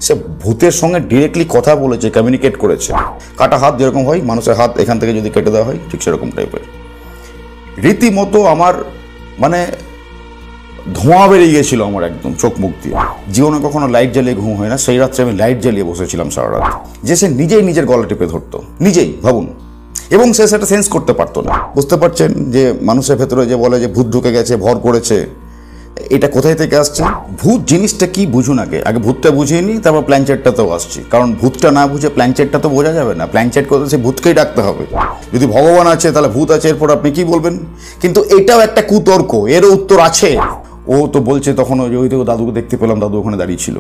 সে ভূতের সঙ্গে ডিরেক্টলি কথা বলেছে, কমিউনিকেট করেছে। কাটা হাত যেরকম হয়, মানুষের হাত এখান থেকে যদি কেটে দেওয়া হয়, ঠিক সেরকম টাইপের। রীতিমতো আমার মানে ধোঁয়া বেরিয়ে গিয়েছিল আমার একদম চোখ মুখ দিয়ে। জীবনে কখনো লাইট জ্বালিয়ে ঘুম হয় না, সেই রাত্রে আমি লাইট জ্বালিয়ে বসেছিলাম সারা রাত। যে সে নিজেই নিজের গলা টিপে ধরতো, নিজেই, ভাবুন। এবং সে সেটা সেন্স করতে পারতো না। বুঝতে পারছেন যে মানুষের ভেতরে যে বলে যে ভূত ঢুকে গেছে, ভর করেছে, এটা কোথায় থেকে আসছে? ভূত জিনিসটা কি বুঝুন আগে ভূতটা বুঝিয়ে নিই, তারপর প্ল্যানচেটটাতেও আসছি। কারণ ভূতটা না বুঝে প্ল্যানচেটটা তো বোঝা যাবে না। প্ল্যানচেট করতে সে ভূতকেই ডাকতে হবে। যদি ভগবান আছে তাহলে ভূত আছে, এরপর আপনি কি বলবেন? কিন্তু এটাও একটা কুতর্ক, এরও উত্তর আছে। ও তো বলছে তখন ওই তো দাদুকে দেখতে পেলাম, দাদু ওখানে দাঁড়িয়ে ছিল,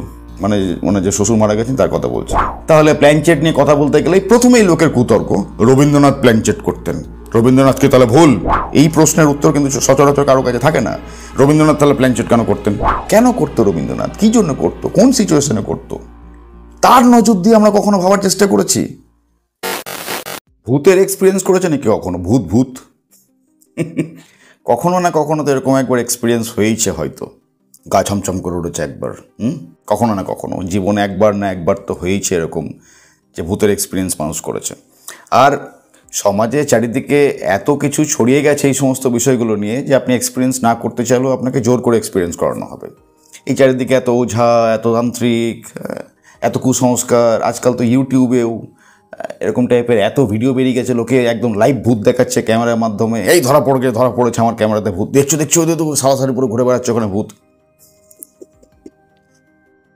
মানে যে শ্বশুর মারা গেছেন তার কথা বলছে। তাহলে প্ল্যানচেট নিয়ে কথা বলতে গেলে প্রথমেই লোকের কুতর্ক, রবীন্দ্রনাথ প্ল্যানচেট করতেন, রবীন্দ্রনাথ কি তাহলে ভুল? এই প্রশ্নের উত্তর কিন্তু সচরাচর কারো কাছে থাকে না। রবীন্দ্রনাথ তাহলে প্ল্যানচেট কেন করতেন? কেন করতো রবীন্দ্রনাথ? কি জন্য করতো? কোন সিচুয়েশনে করতো? তার নজর দিয়ে আমরা কখনো ভাবার চেষ্টা করেছি? ভূতের এক্সপিরিয়েন্স করেছে নাকি কখনো? ভূত কখনো না কখনো তো এরকম একবার এক্সপিরিয়েন্স হয়েইছে হয়তো, গা ছমছম করে উঠেছে একবার। কখনো না কখনো জীবনে একবার না একবার তো হয়েইছে এরকম যে ভূতের এক্সপিরিয়েন্স মানুষ করেছে। আর সমাজে চারিদিকে এত কিছু ছড়িয়ে গেছে এই সমস্ত বিষয়গুলো নিয়ে যে আপনি এক্সপিরিয়েন্স না করতে চাইলেও আপনাকে জোর করে এক্সপিরিয়েন্স করানো হবে। এই চারিদিকে এত ওঝা, এত তান্ত্রিক, এত কুসংস্কার, আজকাল তো ইউটিউবেও এরকম টাইপের এত ভিডিও বেরিয়ে গেছে, লোকে একদম লাইভ ভূত দেখাচ্ছে ক্যামেরার মাধ্যমে। এই ধরা পড়েছে আমার ক্যামেরাতে ভূত, দেখছো ওদের তো সারাসারি পুরো ঘুরে বেড়াচ্ছে ওখানে ভূত।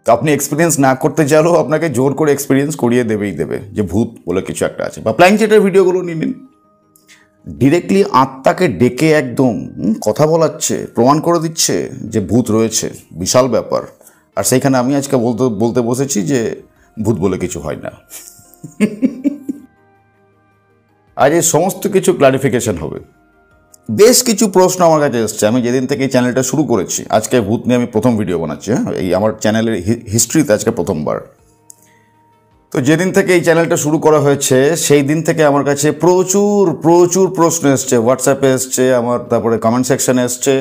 তো আপনি এক্সপিরিয়েন্স না করতে চাইলেও আপনাকে জোর করে এক্সপিরিয়েন্স করিয়ে দেবে যে ভূত বলে কিছু একটা আছে। বা প্ল্যানচেটের ভিডিওগুলো নিয়ে নিন, ডিরেক্টলি আত্মাকে ডেকে একদম কথা বলাচ্ছে, প্রমাণ করে দিচ্ছে যে ভূত রয়েছে। বিশাল ব্যাপার। আর সেইখানে আমি আজকে বলতে বসেছি যে ভূত বলে কিছু হয় না। আজ এই সমস্ত কিছু ক্লারিফিকেশন হবে। বেশ কিছু প্রশ্ন আমার কাছে এসছে। আমি যেদিন থেকে এই চ্যানেলটা শুরু করেছি, আজকে ভূত নিয়ে আমি প্রথম ভিডিও বানাচ্ছি, এই আমার চ্যানেলের হিস্ট্রিতে আজকে প্রথমবার। তো যেদিন থেকে এই চ্যানেলটা শুরু করা হয়েছে সেই দিন থেকে আমার কাছে প্রচুর প্রচুর প্রশ্ন এসছে, হোয়াটসঅ্যাপে এসছে আমার, তারপরে কমেন্ট সেকশানে এসছে।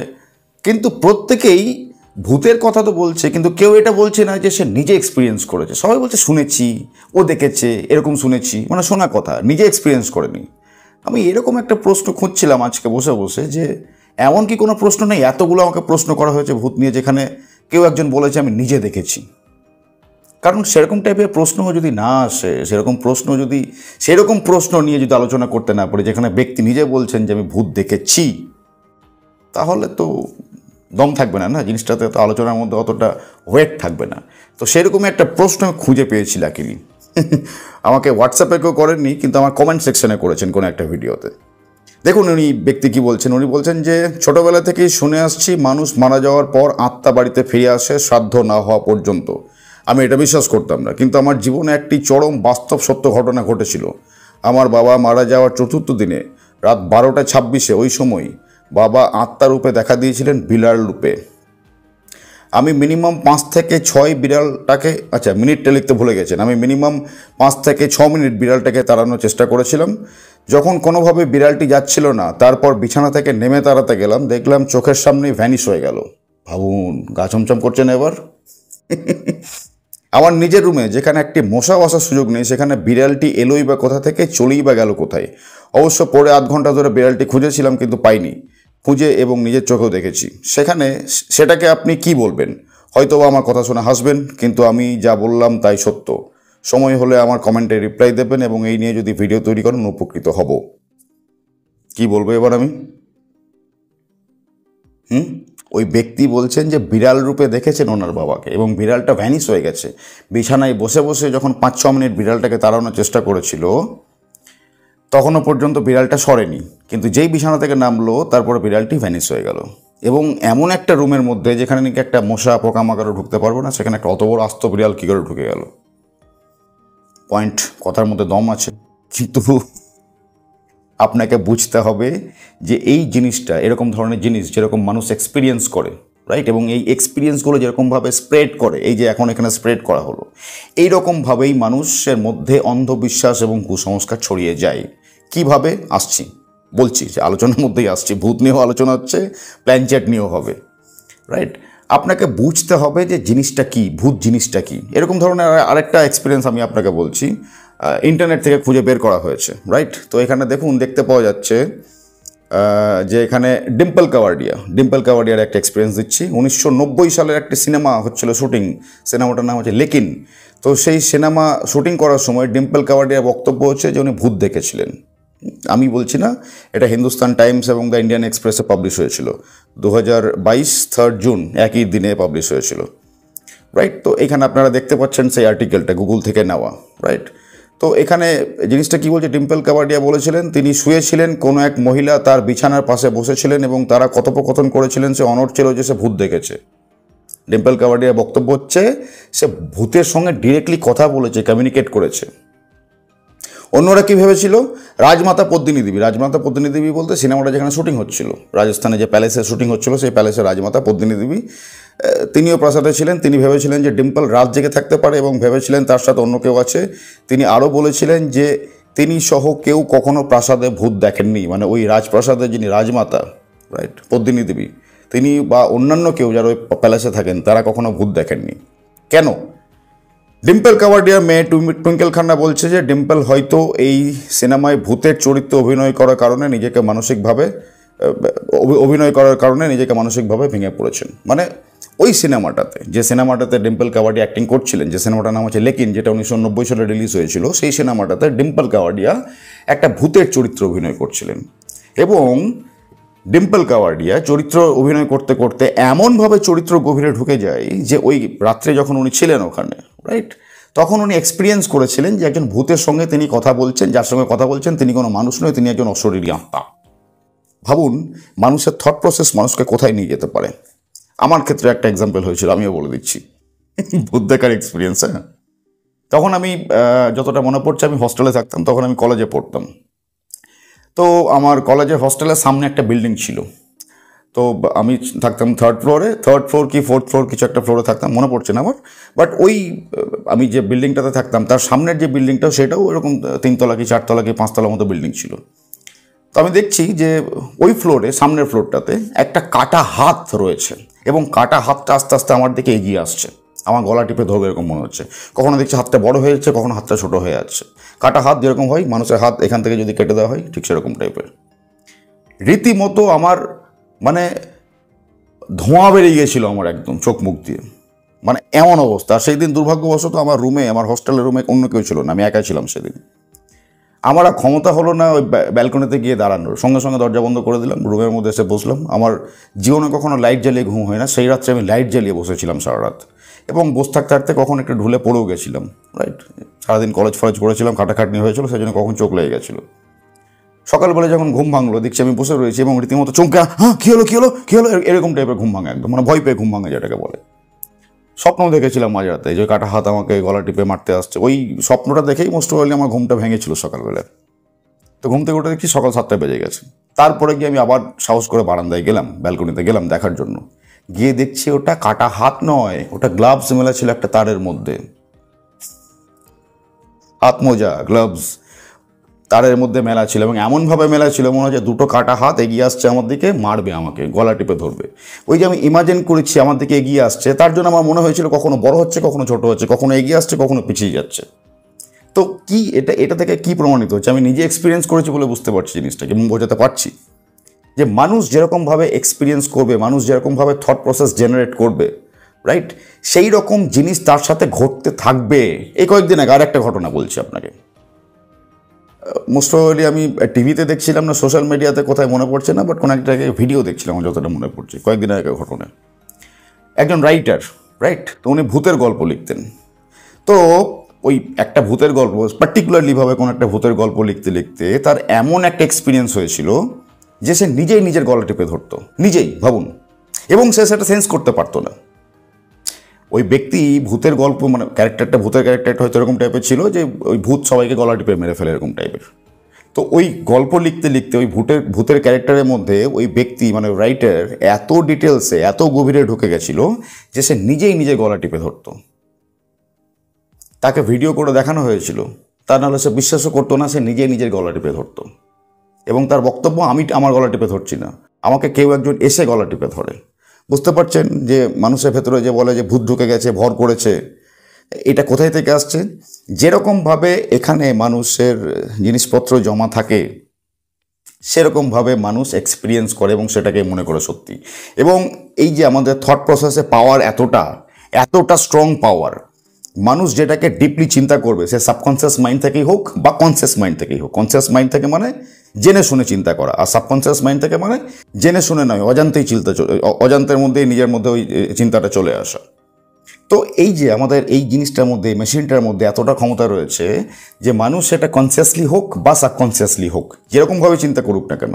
কিন্তু প্রত্যেকেই ভূতের কথা তো বলছে, কিন্তু কেউ এটা বলছে না যে সে নিজে এক্সপিরিয়েন্স করেছে। সবাই বলছে শুনেছি, ও দেখেছে, এরকম শুনেছি, মানে শোনা কথা, নিজে এক্সপিরিয়েন্স করেনি। আমি এরকম একটা প্রশ্ন খুঁজছিলাম আজকে বসে বসে যে এমন কি কোনো প্রশ্ন নেই, এতগুলো আমাকে প্রশ্ন করা হয়েছে ভূত নিয়ে, যেখানে কেউ একজন বলেছে আমি নিজে দেখেছি। কারণ সেরকম টাইপের প্রশ্ন যদি না আসে, সেরকম প্রশ্ন নিয়ে যদি আলোচনা করতে না পারি, যেখানে ব্যক্তি নিজে বলছেন যে আমি ভূত দেখেছি, তাহলে তো দম থাকবে না জিনিসটাতে, তো আলোচনার মধ্যে অতটা ওয়েট থাকবে না। তো সেরকমই একটা প্রশ্ন আমি খুঁজে পেয়েছি লাকিলি। আমাকে হোয়াটসঅ্যাপে কেউ করেননি, কিন্তু আমার কমেন্ট সেকশনে করেছেন কোনো একটা ভিডিওতে। দেখুন উনি ব্যক্তি কি বলছেন। উনি বলছেন যে ছোটবেলা থেকেই শুনে আসছি মানুষ মারা যাওয়ার পর আত্মা বাড়িতে ফিরে আসে শ্রাদ্ধ না হওয়া পর্যন্ত। আমি এটা বিশ্বাস করতাম না, কিন্তু আমার জীবনে একটি চরম বাস্তব সত্য ঘটনা ঘটেছিল। আমার বাবা মারা যাওয়ার চতুর্থ দিনে রাত 12:26 ওই সময় বাবা আত্মা রূপে দেখা দিয়েছিলেন বিড়াল রূপে। আমি মিনিমাম 5 থেকে 6 বিড়ালটাকে, মিনিটটা লিখতে ভুলে গেছেন, আমি মিনিমাম 5 থেকে 6 মিনিট বিড়ালটাকে তাড়ানোর চেষ্টা করেছিলাম। যখন কোনোভাবে বিড়ালটি যাচ্ছিল না, তারপর বিছানা থেকে নেমে তাড়াতে গেলাম, দেখলাম চোখের সামনেই ভ্যানিশ হয়ে গেল। ভাবুন, গা চমচম করছেন এবার। আমার নিজের রুমে যেখানে একটি মশা বসার সুযোগ নেই, সেখানে বিড়ালটি এলোই বা কোথা থেকে, চলেই বা গেল কোথায়। অবশ্য পরে আধ ঘন্টা ধরে বিড়ালটি খুঁজেছিলাম, কিন্তু পাইনি। খুঁজে এবং নিজের চোখেও দেখেছি। সেটাকে আপনি কি বলবেন? হয়তো আমার কথা শুনে হাসবেন, কিন্তু আমি যা বললাম তাই সত্য। সময় হলে আমার কমেন্টে রিপ্লাই দেবেন এবং এই নিয়ে যদি ভিডিও তৈরি করেন উপকৃত হব। কি বলবো এবার আমি? ওই ব্যক্তি বলছেন যে বিড়াল রূপে দেখেছেন ওনার বাবাকে এবং বিড়ালটা ভ্যানিশ হয়ে গেছে। বিছানায় বসে বসে যখন 5-6 মিনিট বিড়ালটাকে তাড়ানোর চেষ্টা করেছিল, তখনও পর্যন্ত বিড়ালটা সরেনি, কিন্তু যেই বিছানা থেকে নামলো তারপরে বিড়ালটি ভ্যানিশ হয়ে গেল। এবং এমন একটা রুমের মধ্যে যেখানে নাকি একটা মশা পোকামাকড়ও ঢুকতে পারবো না, সেখানে একটা অত বড় আস্ত বিড়াল কী করে ঢুকে গেল? পয়েন্ট, কথার মধ্যে দম আছে, কিন্তু আপনাকে বুঝতে হবে যে এই জিনিসটা, এরকম ধরনের জিনিস যেরকম মানুষ এক্সপিরিয়েন্স করে, রাইট, এবং এই এক্সপিরিয়েন্সগুলো যেরকমভাবে স্প্রেড করে, এই যে এখন এখানে স্প্রেড করা হলো, এইরকমভাবেই মানুষের মধ্যে অন্ধবিশ্বাস এবং কুসংস্কার ছড়িয়ে যায়। কিভাবে বলছি যে আলোচনার মধ্যেই আসছি। ভূত নিয়েও আলোচনা হচ্ছে, প্ল্যানচেট নিয়েও হবে, রাইট। আপনাকে বুঝতে হবে যে জিনিসটা কি, ভূত জিনিসটা কি। এরকম ধরনের আরেকটা এক্সপিরিয়েন্স আমি আপনাকে বলছি, ইন্টারনেট থেকে খুঁজে বের করা হয়েছে, রাইট? তো এখানে দেখুন, দেখতে পাওয়া যাচ্ছে যে এখানে ডিম্পল কাওয়ার্ডিয়ার একটা এক্সপিরিয়েন্স দিচ্ছি। 1990 সালের একটি সিনেমা হচ্ছিল শুটিং, সিনেমাটার নাম হচ্ছে লেকিন। তো সেই সিনেমা শুটিং করার সময় ডিম্পল কাওয়ার্ডিয়ার বক্তব্য হচ্ছে যে উনি ভূত দেখেছিলেন। আমি বলছি না, এটা হিন্দুস্তান টাইমস এবং দ্য ইন্ডিয়ান এক্সপ্রেসে পাবলিশ হয়েছিল 2022 3 জুন, একই দিনে পাবলিশ হয়েছিল, রাইট? তো এখানে আপনারা দেখতে পাচ্ছেন সেই আর্টিকেলটা গুগল থেকে নেওয়া, রাইট? তো এখানে জিনিসটা কি বলছে, ডিম্পল কাওয়ার্ডিয়া বলেছিলেন তিনি শুয়েছিলেন, কোনো এক মহিলা তার বিছানার পাশে বসেছিলেন এবং তারা কথোপকথন করেছিলেন, সে অনড় ছিল যে সে ভূত দেখেছে। ডিম্পল কাওয়ার্ডিয়ার বক্তব্য হচ্ছে সে ভূতের সঙ্গে ডিরেক্টলি কথা বলেছে, কমিউনিকেট করেছে। অন্যরা কী ভেবেছিল, রাজমাতা পদ্মিনী দেবী বলতে সিনেমাটা যেখানে শুটিং হচ্ছিল, রাজস্থানে যে প্যালেসে শুটিং হচ্ছিল, সেই প্যালেসের রাজমাতা পদ্মিনী দেবী, তিনিও প্রাসাদে ছিলেন। তিনি ভেবেছিলেন যে ডিম্পল রাত জেগে থাকতে পারে এবং ভেবেছিলেন তার সাথে অন্য কেউ আছে। তিনি আরও বলেছিলেন যে তিনি সহ কেউ কখনো প্রাসাদে ভূত দেখেননি, মানে ওই রাজপ্রাসাদে যিনি রাজমাতা, রাইট, পদ্মিনী দেবী, তিনি বা অন্যান্য কেউ যারা ওই প্যালেসে থাকেন তারা কখনো ভূত দেখেননি। কেন? ডিম্পল কাওয়ার্ডিয়ার মেয়ে টুইঙ্কেল খান্না বলছে যে ডিম্পল হয়তো এই সিনেমায় ভূতের চরিত্রে অভিনয় করার কারণে নিজেকে মানসিকভাবে ভেঙে পড়েছেন। মানে ওই সিনেমাটাতে, যে সিনেমাটাতে ডিম্পল কাওয়ার্ডিয়া অ্যাক্টিং করছিলেন, যে সিনেমাটার নাম হচ্ছে লেকিন, যেটা 1990 সালে রিলিজ হয়েছিল, সেই সিনেমাটাতে ডিম্পল কাওয়ার্ডিয়া একটা ভূতের চরিত্রে অভিনয় করছিলেন। এবং ডিম্পল কাওয়ার্ডিয়া চরিত্র অভিনয় করতে করতে এমনভাবে চরিত্র গভীরে ঢুকে যায় যে ওই রাত্রে যখন উনি ছিলেন ওখানে, রাইট, তখন উনি এক্সপিরিয়েন্স করেছিলেন যে একজন ভূতের সঙ্গে তিনি কথা বলছেন, যার সঙ্গে কথা বলছেন তিনি কোনো মানুষ নয়, তিনি একজন অশরীরী আত্মা। ভাবুন মানুষের থট প্রসেস মানুষকে কোথায় নিয়ে যেতে পারে। আমার ক্ষেত্রে একটা এক্সাম্পল হয়েছিল, আমিও বলে দিচ্ছি ভূত দেখার এক্সপিরিয়েন্স। হ্যাঁ, তখন আমি যতটা মনে পড়ছে আমি হস্টেলে থাকতাম, তখন আমি কলেজে পড়তাম। তো আমার কলেজের হস্টেলের সামনে একটা বিল্ডিং ছিল। তো আমি থাকতাম থার্ড ফ্লোর কি ফোর্থ ফ্লোর, কিছু একটা ফ্লোরে থাকতাম, মনে পড়ছে না আমার। বাট ওই আমি যে বিল্ডিংটাতে থাকতাম তার সামনের যে বিল্ডিংটা, সেটাও এরকম 3 তলা কি 4 তলা কি 5 তলার মতো বিল্ডিং ছিল। তো আমি দেখছি যে ওই ফ্লোরে, সামনের ফ্লোরটাতে একটা কাটা হাত রয়েছে এবং কাটা হাতটা আস্তে আস্তে আমার দিকে এগিয়ে আসছে, আমার গলা টিপে ধরবে এরকম মনে হচ্ছে। কখনো দেখছি হাতটা বড় হয়ে যাচ্ছে, কখনো হাতটা ছোটো হয়ে যাচ্ছে। কাটা হাত যেরকম হয়, মানুষের হাত এখান থেকে যদি কেটে দেওয়া হয়, ঠিক সেরকম টাইপের। রীতিমতো আমার মানে ধোঁয়া বেরিয়ে গিয়েছিল আমার একদম চোখ মুখ দিয়ে, মানে এমন অবস্থা। সেই দিন দুর্ভাগ্যবশত আমার রুমে, আমার হস্টেলের রুমে অন্য কেউ ছিল না, আমি একাই ছিলাম সেদিন। আমার আর ক্ষমতা হলো না ওই ব্যালকনিতে গিয়ে দাঁড়ানোর, সঙ্গে সঙ্গে দরজা বন্ধ করে দিলাম, রুমের মধ্যে এসে বসলাম। আমার জীবনে কখনো লাইট জ্বালিয়ে ঘুম হয় না, সেই রাত্রে আমি লাইট জ্বালিয়ে বসেছিলাম সারা রাত, এবং বসে থাকতে থাকতে কখন একটু ঢুলে পড়েও গেছিলাম, রাইট। সারাদিন কলেজ করেছিলাম, খাটাখাটনি হয়েছিল, সেই জন্য কখন চোখ লেগে গেছিলো। সকালবেলা যখন ঘুম ভাঙলো, দেখছি আমি বসে রয়েছি এবং রীতিমতো চমকে, হ্যাঁ কী হলো এরকম টাইপের ঘুম ভাঙে, একদম মানে ভয় পেয়ে ঘুম ভাঙে যেটাকে বলে। স্বপ্ন দেখেছিলাম মাঝরাতে যে কাটা হাত আমাকে গলা টিপে মারতে আসছে। ওই স্বপ্নটা দেখেই মোস্ট প্রবাবলি আমার ঘুমটা ভেঙেছিল সকালবেলা। তো ঘুম থেকে উঠে দেখছি সকাল 7টা বেজে গেছে। তারপরে গিয়ে আমি আবার সাহস করে বারান্দায় গেলাম, ব্যালকনিতে গেলাম দেখার জন্য। গিয়ে দেখছি ওটা কাটা হাত নয়, ওটা গ্লাভস মেলা ছিল একটা তারের মধ্যে, হাত মোজা গ্লাভস তারের মধ্যে মেলা ছিল, এবং এমনভাবে মেলা ছিল মনে হচ্ছে দুটো কাটা হাত এগিয়ে আসছে আমার দিকে, মারবে আমাকে, গলা টিপে ধরবে। ওই যে আমি ইমাজিন করেছি আমার দিকে এগিয়ে আসছে, তার জন্য আমার মনে হয়েছিল কখনো বড় হচ্ছে, কখনো ছোট হচ্ছে, কখনো এগিয়ে আসছে, কখনো পিছিয়ে যাচ্ছে। তো কি এটা থেকে কি প্রমাণিত হচ্ছে? আমি নিজে এক্সপিরিয়েন্স করেছি বলে বুঝতে পারছি জিনিসটাকে এবং বোঝাতে পারছি যে মানুষ যেরকমভাবে এক্সপিরিয়েন্স করবে, মানুষ যেরকমভাবে থট প্রসেস জেনারেট করবে, রাইট, সেই রকম জিনিস তার সাথে ঘটতে থাকবে। এই কয়েকদিন আগে আর একটা ঘটনা বলছি আপনাকে। মোস্ট প্রবাবলি আমি টিভিতে দেখছিলাম না সোশ্যাল মিডিয়াতে, কোথায় মনে পড়ছে না, বাট কোনো একটা ভিডিও দেখছিলাম যতটা মনে পড়ছে, কয়েকদিন আগে ঘটনা। একজন রাইটার, রাইট, তো উনি ভূতের গল্প লিখতেন। তো ওই একটা ভূতের গল্প, পার্টিকুলারলিভাবে কোনো একটা ভূতের গল্প লিখতে লিখতে তার এমন একটা এক্সপিরিয়েন্স হয়েছিল যে সে নিজেই নিজের গলা টিপে ধরতো, নিজেই, ভাবুন, এবং সে সেটা সেন্স করতে পারতো না। ওই ব্যক্তি ভূতের গল্প, মানে ভূতের ক্যারেক্টারটা হয়তো এরকম টাইপের ছিল যে ওই ভূত সবাইকে গলা টিপে মেরে ফেলে এরকম টাইপের। তো ওই গল্প লিখতে লিখতে ওই ভূতের ক্যারেক্টারের মধ্যে ওই ব্যক্তি, মানে রাইটার, এত ডিটেলসে, এত গভীরে ঢুকে গেছিল যে সে নিজেই নিজের গলা টিপে ধরতো। তাকে ভিডিও করে দেখানো হয়েছিল, তা নাহলে সে বিশ্বাসও করতো না, সে নিজেই নিজের গলা টিপে ধরতো। এবং তার বক্তব্য, আমি আমার গলা টিপে ধরছি না, আমাকে কেউ একজন এসে গলা টিপে ধরে। বুঝতে পারছেন যে মানুষের ভেতরে যে বলে যে ভূত ঢুকে গেছে, ভর করেছে, এটা কোথায় থেকে আসছে? যেরকমভাবে এখানে মানুষের জিনিসপত্র জমা থাকে সেরকমভাবে মানুষ এক্সপিরিয়েন্স করে এবং সেটাকে মনে করে সত্যি। এবং এই যে আমাদের থট প্রসেসে পাওয়ার এতটা স্ট্রং পাওয়ার, মানুষ যেটাকে ডিপলি চিন্তা করবে সে সাবকনসিয়াস মাইন্ড থেকেই হোক বা কনসিয়াস মাইন্ড থেকেই হোক। কনসিয়াস মাইন্ড থেকে মানে জেনে শুনে চিন্তা করা, আর সাবকনসিয়াস মাইন্ড থেকে মানে জেনে শুনে নয়, অজান্তেই অজান্তের মধ্যেই নিজের মধ্যে ওই চিন্তাটা চলে আসা। তো এই যে আমাদের এই জিনিসটার মধ্যে, মেশিনটার মধ্যে এতটা ক্ষমতা রয়েছে যে মানুষ সেটা কনসিয়াসলি হোক বা সাবকনসিয়াসলি হোক, যেরকমভাবে চিন্তা করুক না কেন,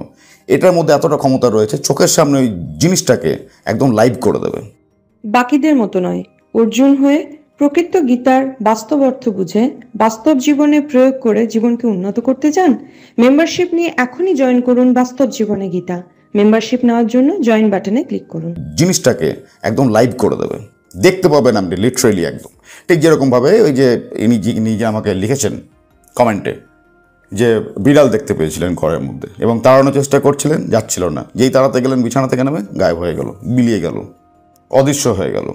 এটার মধ্যে এতটা ক্ষমতা রয়েছে চোখের সামনে ওই জিনিসটাকে একদম লাইভ করে দেবে। বাকিদের মতো নয়, অর্জুন হয়ে প্রকৃত গীতার বাস্তব অর্থ বুঝে বাস্তব জীবনে প্রয়োগ করে জীবনকে উন্নত করতে চান? মেম্বারশিপ নিয়ে এখনই জয়েন করুন বাস্তব জীবনে গীতা। মেম্বারশিপ নেওয়ার জন্য জয়েন বাটনে ক্লিক করুন। জিনিসটাকে একদম লাইভ করে দেবে, দেখতে পাবেন আপনি লিটারেলি একদম। ঠিক যেরকমভাবে ওই যে ইনি নিজে আমাকে লিখেছেন কমেন্টে যে বিড়াল দেখতে পেয়েছিলেন ঘরের মধ্যে এবং তাড়ানোর চেষ্টা করছিলেন, যাচ্ছিল না, যেই তাড়াতে গেলেন বিছানা থেকে নেমে গায়েব হয়ে গেল, বিলিয়ে গেল, অদৃশ্য হয়ে গেল।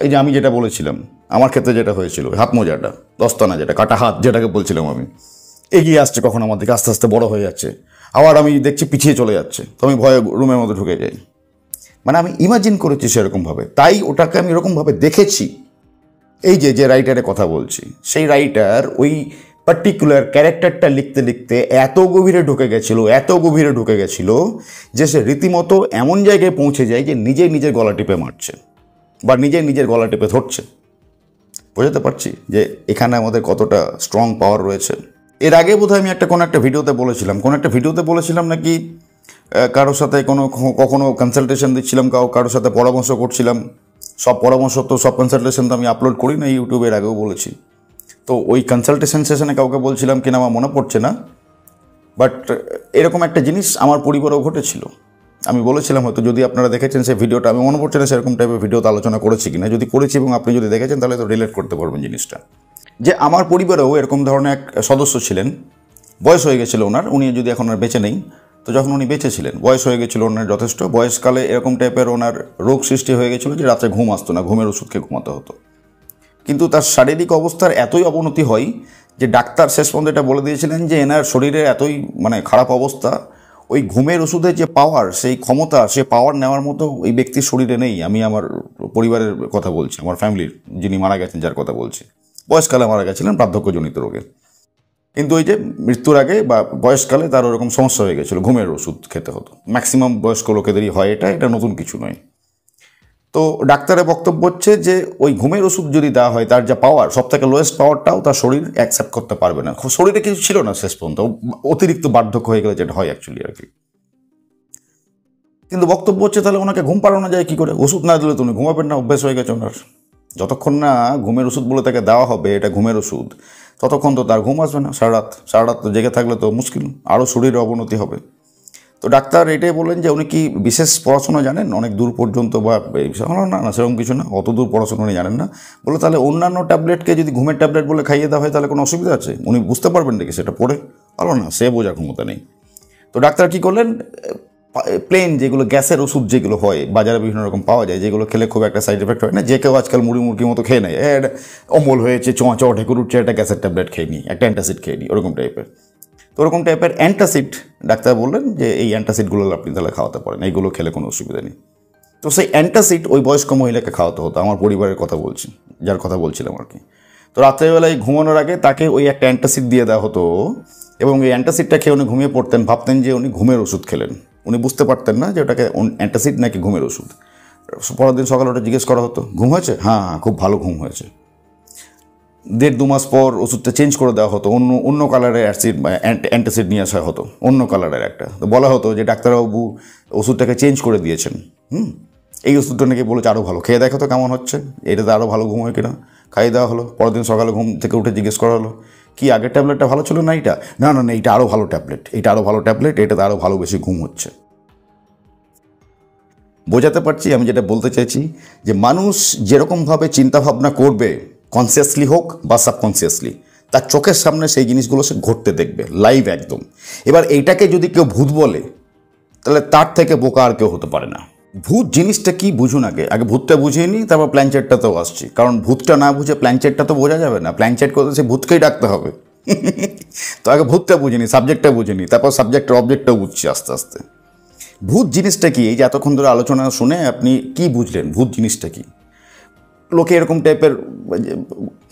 এই যে আমি যেটা বলেছিলাম আমার ক্ষেত্রে যেটা হয়েছিল, হাত মোজাটা, দস্তানা, যেটা কাটা হাত যেটাকে বলছিলাম আমি, এগিয়ে আসছে কখন আমার দিকে, আস্তে আস্তে বড় হয়ে যাচ্ছে, আবার আমি দেখছি পিছিয়ে চলে যাচ্ছে, তো আমি ভয়ে রুমের মধ্যে ঢুকে যাই। মানে আমি ইমাজিন করেছি সেরকমভাবে, তাই ওটাকে আমি এরকমভাবে দেখেছি। এই যে রাইটারের কথা বলছি, সেই রাইটার ওই পার্টিকুলার ক্যারেক্টারটা লিখতে লিখতে এত গভীরে ঢুকে গেছিল যে সে রীতিমতো এমন জায়গায় পৌঁছে যায় যে নিজের গলা টিপে মারছে বা নিজের গলা টিপে ধরছে। বোঝাতে পারছি যে এখানে আমাদের কতটা স্ট্রং পাওয়ার রয়েছে। এর আগে বোধহয় আমি কোনো একটা ভিডিওতে বলেছিলাম নাকি কারোর সাথে কখনো কনসালটেশন দিচ্ছিলাম, কারোর সাথে পরামর্শ করছিলাম। সব কনসালটেশন তো আমি আপলোড করি না ইউটিউবের, আগেও বলেছি। তো ওই কনসালটেশন সেশনে কাউকে বলছিলাম কিনা আমার মনে পড়ছে না, বাট এরকম একটা জিনিস আমার পরিবারেও ঘটেছিল। আমি বলেছিলাম, হয়তো যদি আপনারা দেখেছেন সেই ভিডিওটা, আমি মনে পড়ছে না সেরকম টাইপের ভিডিওতে আলোচনা করেছি কিনা, যদি করেছি এবং আপনি যদি দেখেছেন তাহলে তো রিলেট করতে পারবেন জিনিসটা। যে আমার পরিবারেও এরকম ধরনের এক সদস্য ছিলেন, বয়স হয়ে গেছিলো ওনার, উনি যদি এখন আর বেঁচে নেই, তো যখন উনি বেঁচে ছিলেন বয়স হয়ে গেছিলো ওনার যথেষ্ট, বয়সকালে এরকম টাইপের ওনার রোগ সৃষ্টি হয়ে গেছিলো যে রাত্রে ঘুম আসতো না, ঘুমের ওষুধ খেয়ে ঘুমাতে হতো। কিন্তু তার শারীরিক অবস্থার এতই অবনতি হয় যে ডাক্তার শেষ পর্যন্ত এটা বলে দিয়েছিলেন যে এনার শরীরে এতই খারাপ অবস্থা, ওই ঘুমের ওষুধের যে পাওয়ার, সেই ক্ষমতা, সে পাওয়ার নেওয়ার মতো ওই ব্যক্তির শরীরে নেই। আমি আমার পরিবারের কথা বলছি, আমার ফ্যামিলির যিনি মারা গেছেন যার কথা বলছি, বয়সকালে মারা গেছিলেন বার্ধক্যজনিত রোগে। কিন্তু ওই যে মৃত্যুর আগে বা বয়সকালে তার ওরকম সমস্যা হয়ে গেছিলো, ঘুমের ওষুধ খেতে হতো। ম্যাক্সিমাম বয়স্ক লোকেদেরই হয় এটা নতুন কিছু নয়। তো ডাক্তারের বক্তব্য হচ্ছে যে ওই ঘুমের ওষুধ যদি দেওয়া হয়, তার যা পাওয়ার, সব থেকে লোয়েস্ট পাওয়ারটাও তার শরীর অ্যাকসেপ্ট করতে পারবে না। শরীরে কিছু ছিল না শেষ পর্যন্ত, অতিরিক্ত বার্ধক্য হয়ে গেলে যেটা হয় অ্যাকচুয়ালি আর কি। কিন্তু বক্তব্য হচ্ছে তাহলে ওনাকে ঘুম পাড়ানো যায় কী করে? ওষুধ না দিলে তো উনি ঘুমাবেন না, অভ্যেস হয়ে গেছে ওনার। যতক্ষণ না ঘুমের ওষুধ বলে তাকে দেওয়া হবে এটা ঘুমের ওষুধ, ততক্ষণ তো তার ঘুম আসবে না। সারা রাত তো জেগে থাকলে তো মুশকিল, আরও শরীরের অবনতি হবে। তো ডাক্তার এটাই বললেন যে উনি কি বিশেষ পড়াশোনা জানেন অনেক দূর পর্যন্ত, বা না সেরকম কিছু না, অত দূর পড়াশোনা উনি জানেন না। বলে তাহলে অন্যান্য ট্যাবলেটকে যদি ঘুমের ট্যাবলেট বলে খাইয়ে দেওয়া হয় তাহলে কোনো অসুবিধা আছে? উনি বুঝতে পারবেন নাকি সেটা পড়ে? ভালো না, সে বোঝার ক্ষমতা নেই। তো ডাক্তার কী করলেন, প্লেন যেগুলো গ্যাসের ওষুধ যেগুলো হয় বাজারে বিভিন্ন রকম পাওয়া যায়, যেগুলো খেলে খুব একটা সাইড এফেক্ট হয় না, যে কেউ আজকাল মুরগির মতো খেয়ে নেয়, অম্বল হয়েছে, ঢেকুর উঠছে, একটা গ্যাসের ট্যাবলেট খেয়ে নিই, একটা অ্যান্টাসিড খেয়ে নিই, ওরকম টাইপের। তো ওরকম টাইপের অ্যান্টাসিড ডাক্তার বললেন যে এই অ্যান্টাসিডগুলো আপনি তাহলে খাওয়াতে পারেন, এইগুলো খেলে কোনো অসুবিধা নেই। তো সেই অ্যান্টাসিড ওই বয়স্ক মহিলাকে খাওয়াতে হতো, আমার পরিবারের কথা বলছি, যার কথা বলছিলাম আর কি। তো রাত্রেবেলায় ঘুমানোর আগে তাকে ওই একটা অ্যান্টাসিড দিয়ে দেওয়া হতো এবং এই অ্যান্টাসিডটা খেয়ে উনি ঘুমিয়ে পড়তেন, ভাবতেন যে উনি ঘুমের ওষুধ খেলেন। উনি বুঝতে পারতেন না যে ওটাকে অ্যান্টাসিড নাকি ঘুমের ওষুধ। পরের দিন সকালে ওটা জিজ্ঞেস করা হতো, ঘুম হয়েছে? হ্যাঁ, খুব ভালো ঘুম হয়েছে। 1.5-2 মাস পর ওষুধটা চেঞ্জ করে দেওয়া হতো, অন্য কালারের অ্যান্টাসিড নিয়ে আসা হতো, অন্য কালারের একটা। তো বলা হতো যে ডাক্তারবাবু ওষুধটাকে চেঞ্জ করে দিয়েছেন, এই ওষুধটা নাকি বলেছে আরও ভালো, খেয়ে দেখো তো কেমন হচ্ছে, এটাতে আরও ভালো ঘুম হয় কিনা। খাইয়ে দেওয়া হলো। পরের দিন সকালে ঘুম থেকে উঠে জিজ্ঞেস করা হলো, কি আগের ট্যাবলেটটা ভালো ছিল না এইটা? না, এইটা আরও ভালো ট্যাবলেট, এটাতে আরও ভালো বেশি ঘুম হচ্ছে। বোঝাতে পারছি আমি যেটা বলতে চাইছি, যে মানুষ যেরকমভাবে চিন্তাভাবনা করবে, কনসিয়াসলি হোক বা সাবকনসিয়াসলি, তার চোখের সামনে সেই জিনিসগুলো সে ঘটতে দেখবে লাইভ একদম। এবার এইটাকে যদি কেউ ভূত বলে তাহলে তার থেকে বোকা আর কেউ হতে পারে না। ভূত জিনিসটা কি বুঝুন, আগে আগে ভূতটা বুঝিয়ে নিই, তারপর প্ল্যানচেটটাতেও আসছি। কারণ ভূতটা না বুঝে প্ল্যানচেটটা তো বোঝা যাবে না। প্ল্যানচেট করতে সে ভূতকেই ডাকতে হবে। তো আগে ভূতটা বুঝে নিই, সাবজেক্টটা বুঝে নিই, তারপর সাবজেক্টের অবজেক্টটাও বুঝছি আস্তে আস্তে। ভূত জিনিসটা কি, এই যে এতক্ষণ ধরে আলোচনা শুনে আপনি কি বুঝলেন ভূত জিনিসটা কি? লোকে এরকম টাইপের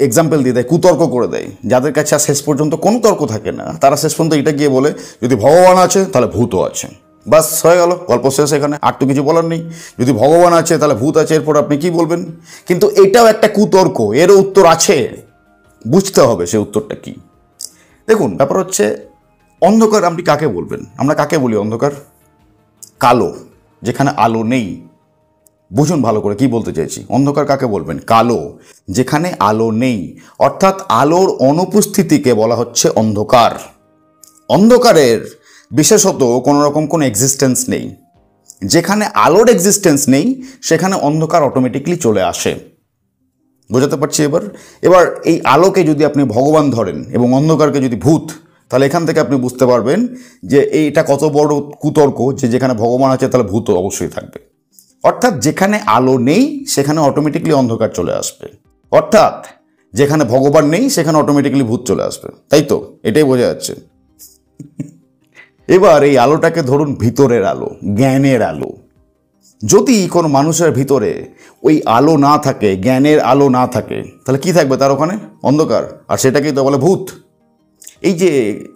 এক্সাম্পল দিয়ে দেয়, কুতর্ক করে দেয়, যাদের কাছে আর শেষ পর্যন্ত কোনো তর্ক থাকে না। তারা শেষ পর্যন্ত এটা গিয়ে বলে যদি ভগবান আছে তাহলে ভূতও আছে, বাস হয়ে গেল, গল্প শেষ এখানে, আর তো কিছু বলার নেই। যদি ভগবান আছে তাহলে ভূত আছে, এরপর আপনি কি বলবেন? কিন্তু এটাও একটা কুতর্ক, এরও উত্তর আছে, বুঝতে হবে সে উত্তরটা কি। দেখুন, ব্যাপার হচ্ছে অন্ধকার আপনি কাকে বলবেন? আমরা কাকে বলি অন্ধকার? কালো, যেখানে আলো নেই। বুঝুন ভালো করে কি বলতে চাইছি। অন্ধকার কাকে বলবেন? কালো, যেখানে আলো নেই, অর্থাৎ আলোর অনুপস্থিতিকে বলা হচ্ছে অন্ধকার। অন্ধকারের বিশেষত কোনো রকম কোনো এক্সিস্টেন্স নেই। যেখানে আলোর এক্সিস্টেন্স নেই সেখানে অন্ধকার অটোমেটিকলি চলে আসে। বোঝাতে পারছি এবার? এবার এই আলোকে যদি আপনি ভগবান ধরেন এবং অন্ধকারকে যদি ভূত, তাহলে এখান থেকে আপনি বুঝতে পারবেন যে এইটা কত বড় কুতর্ক, যে যেখানে ভগবান আছে তাহলে ভূত অবশ্যই থাকবে। অর্থাৎ যেখানে আলো নেই সেখানে অটোমেটিকলি অন্ধকার চলে আসবে, অর্থাৎ যেখানে ভগবান নেই সেখানে অটোমেটিকলি ভূত চলে আসবে, তাই তো? এটাই বোঝা যাচ্ছে। এবার এই আলোটাকে ধরুন ভিতরের আলো, জ্ঞানের আলো। যদি কোনো মানুষের ভিতরে ওই আলো না থাকে, জ্ঞানের আলো না থাকে, তাহলে কি থাকবে তার ওখানে? অন্ধকার। আর সেটাকেই তো বলে ভূত। এই যে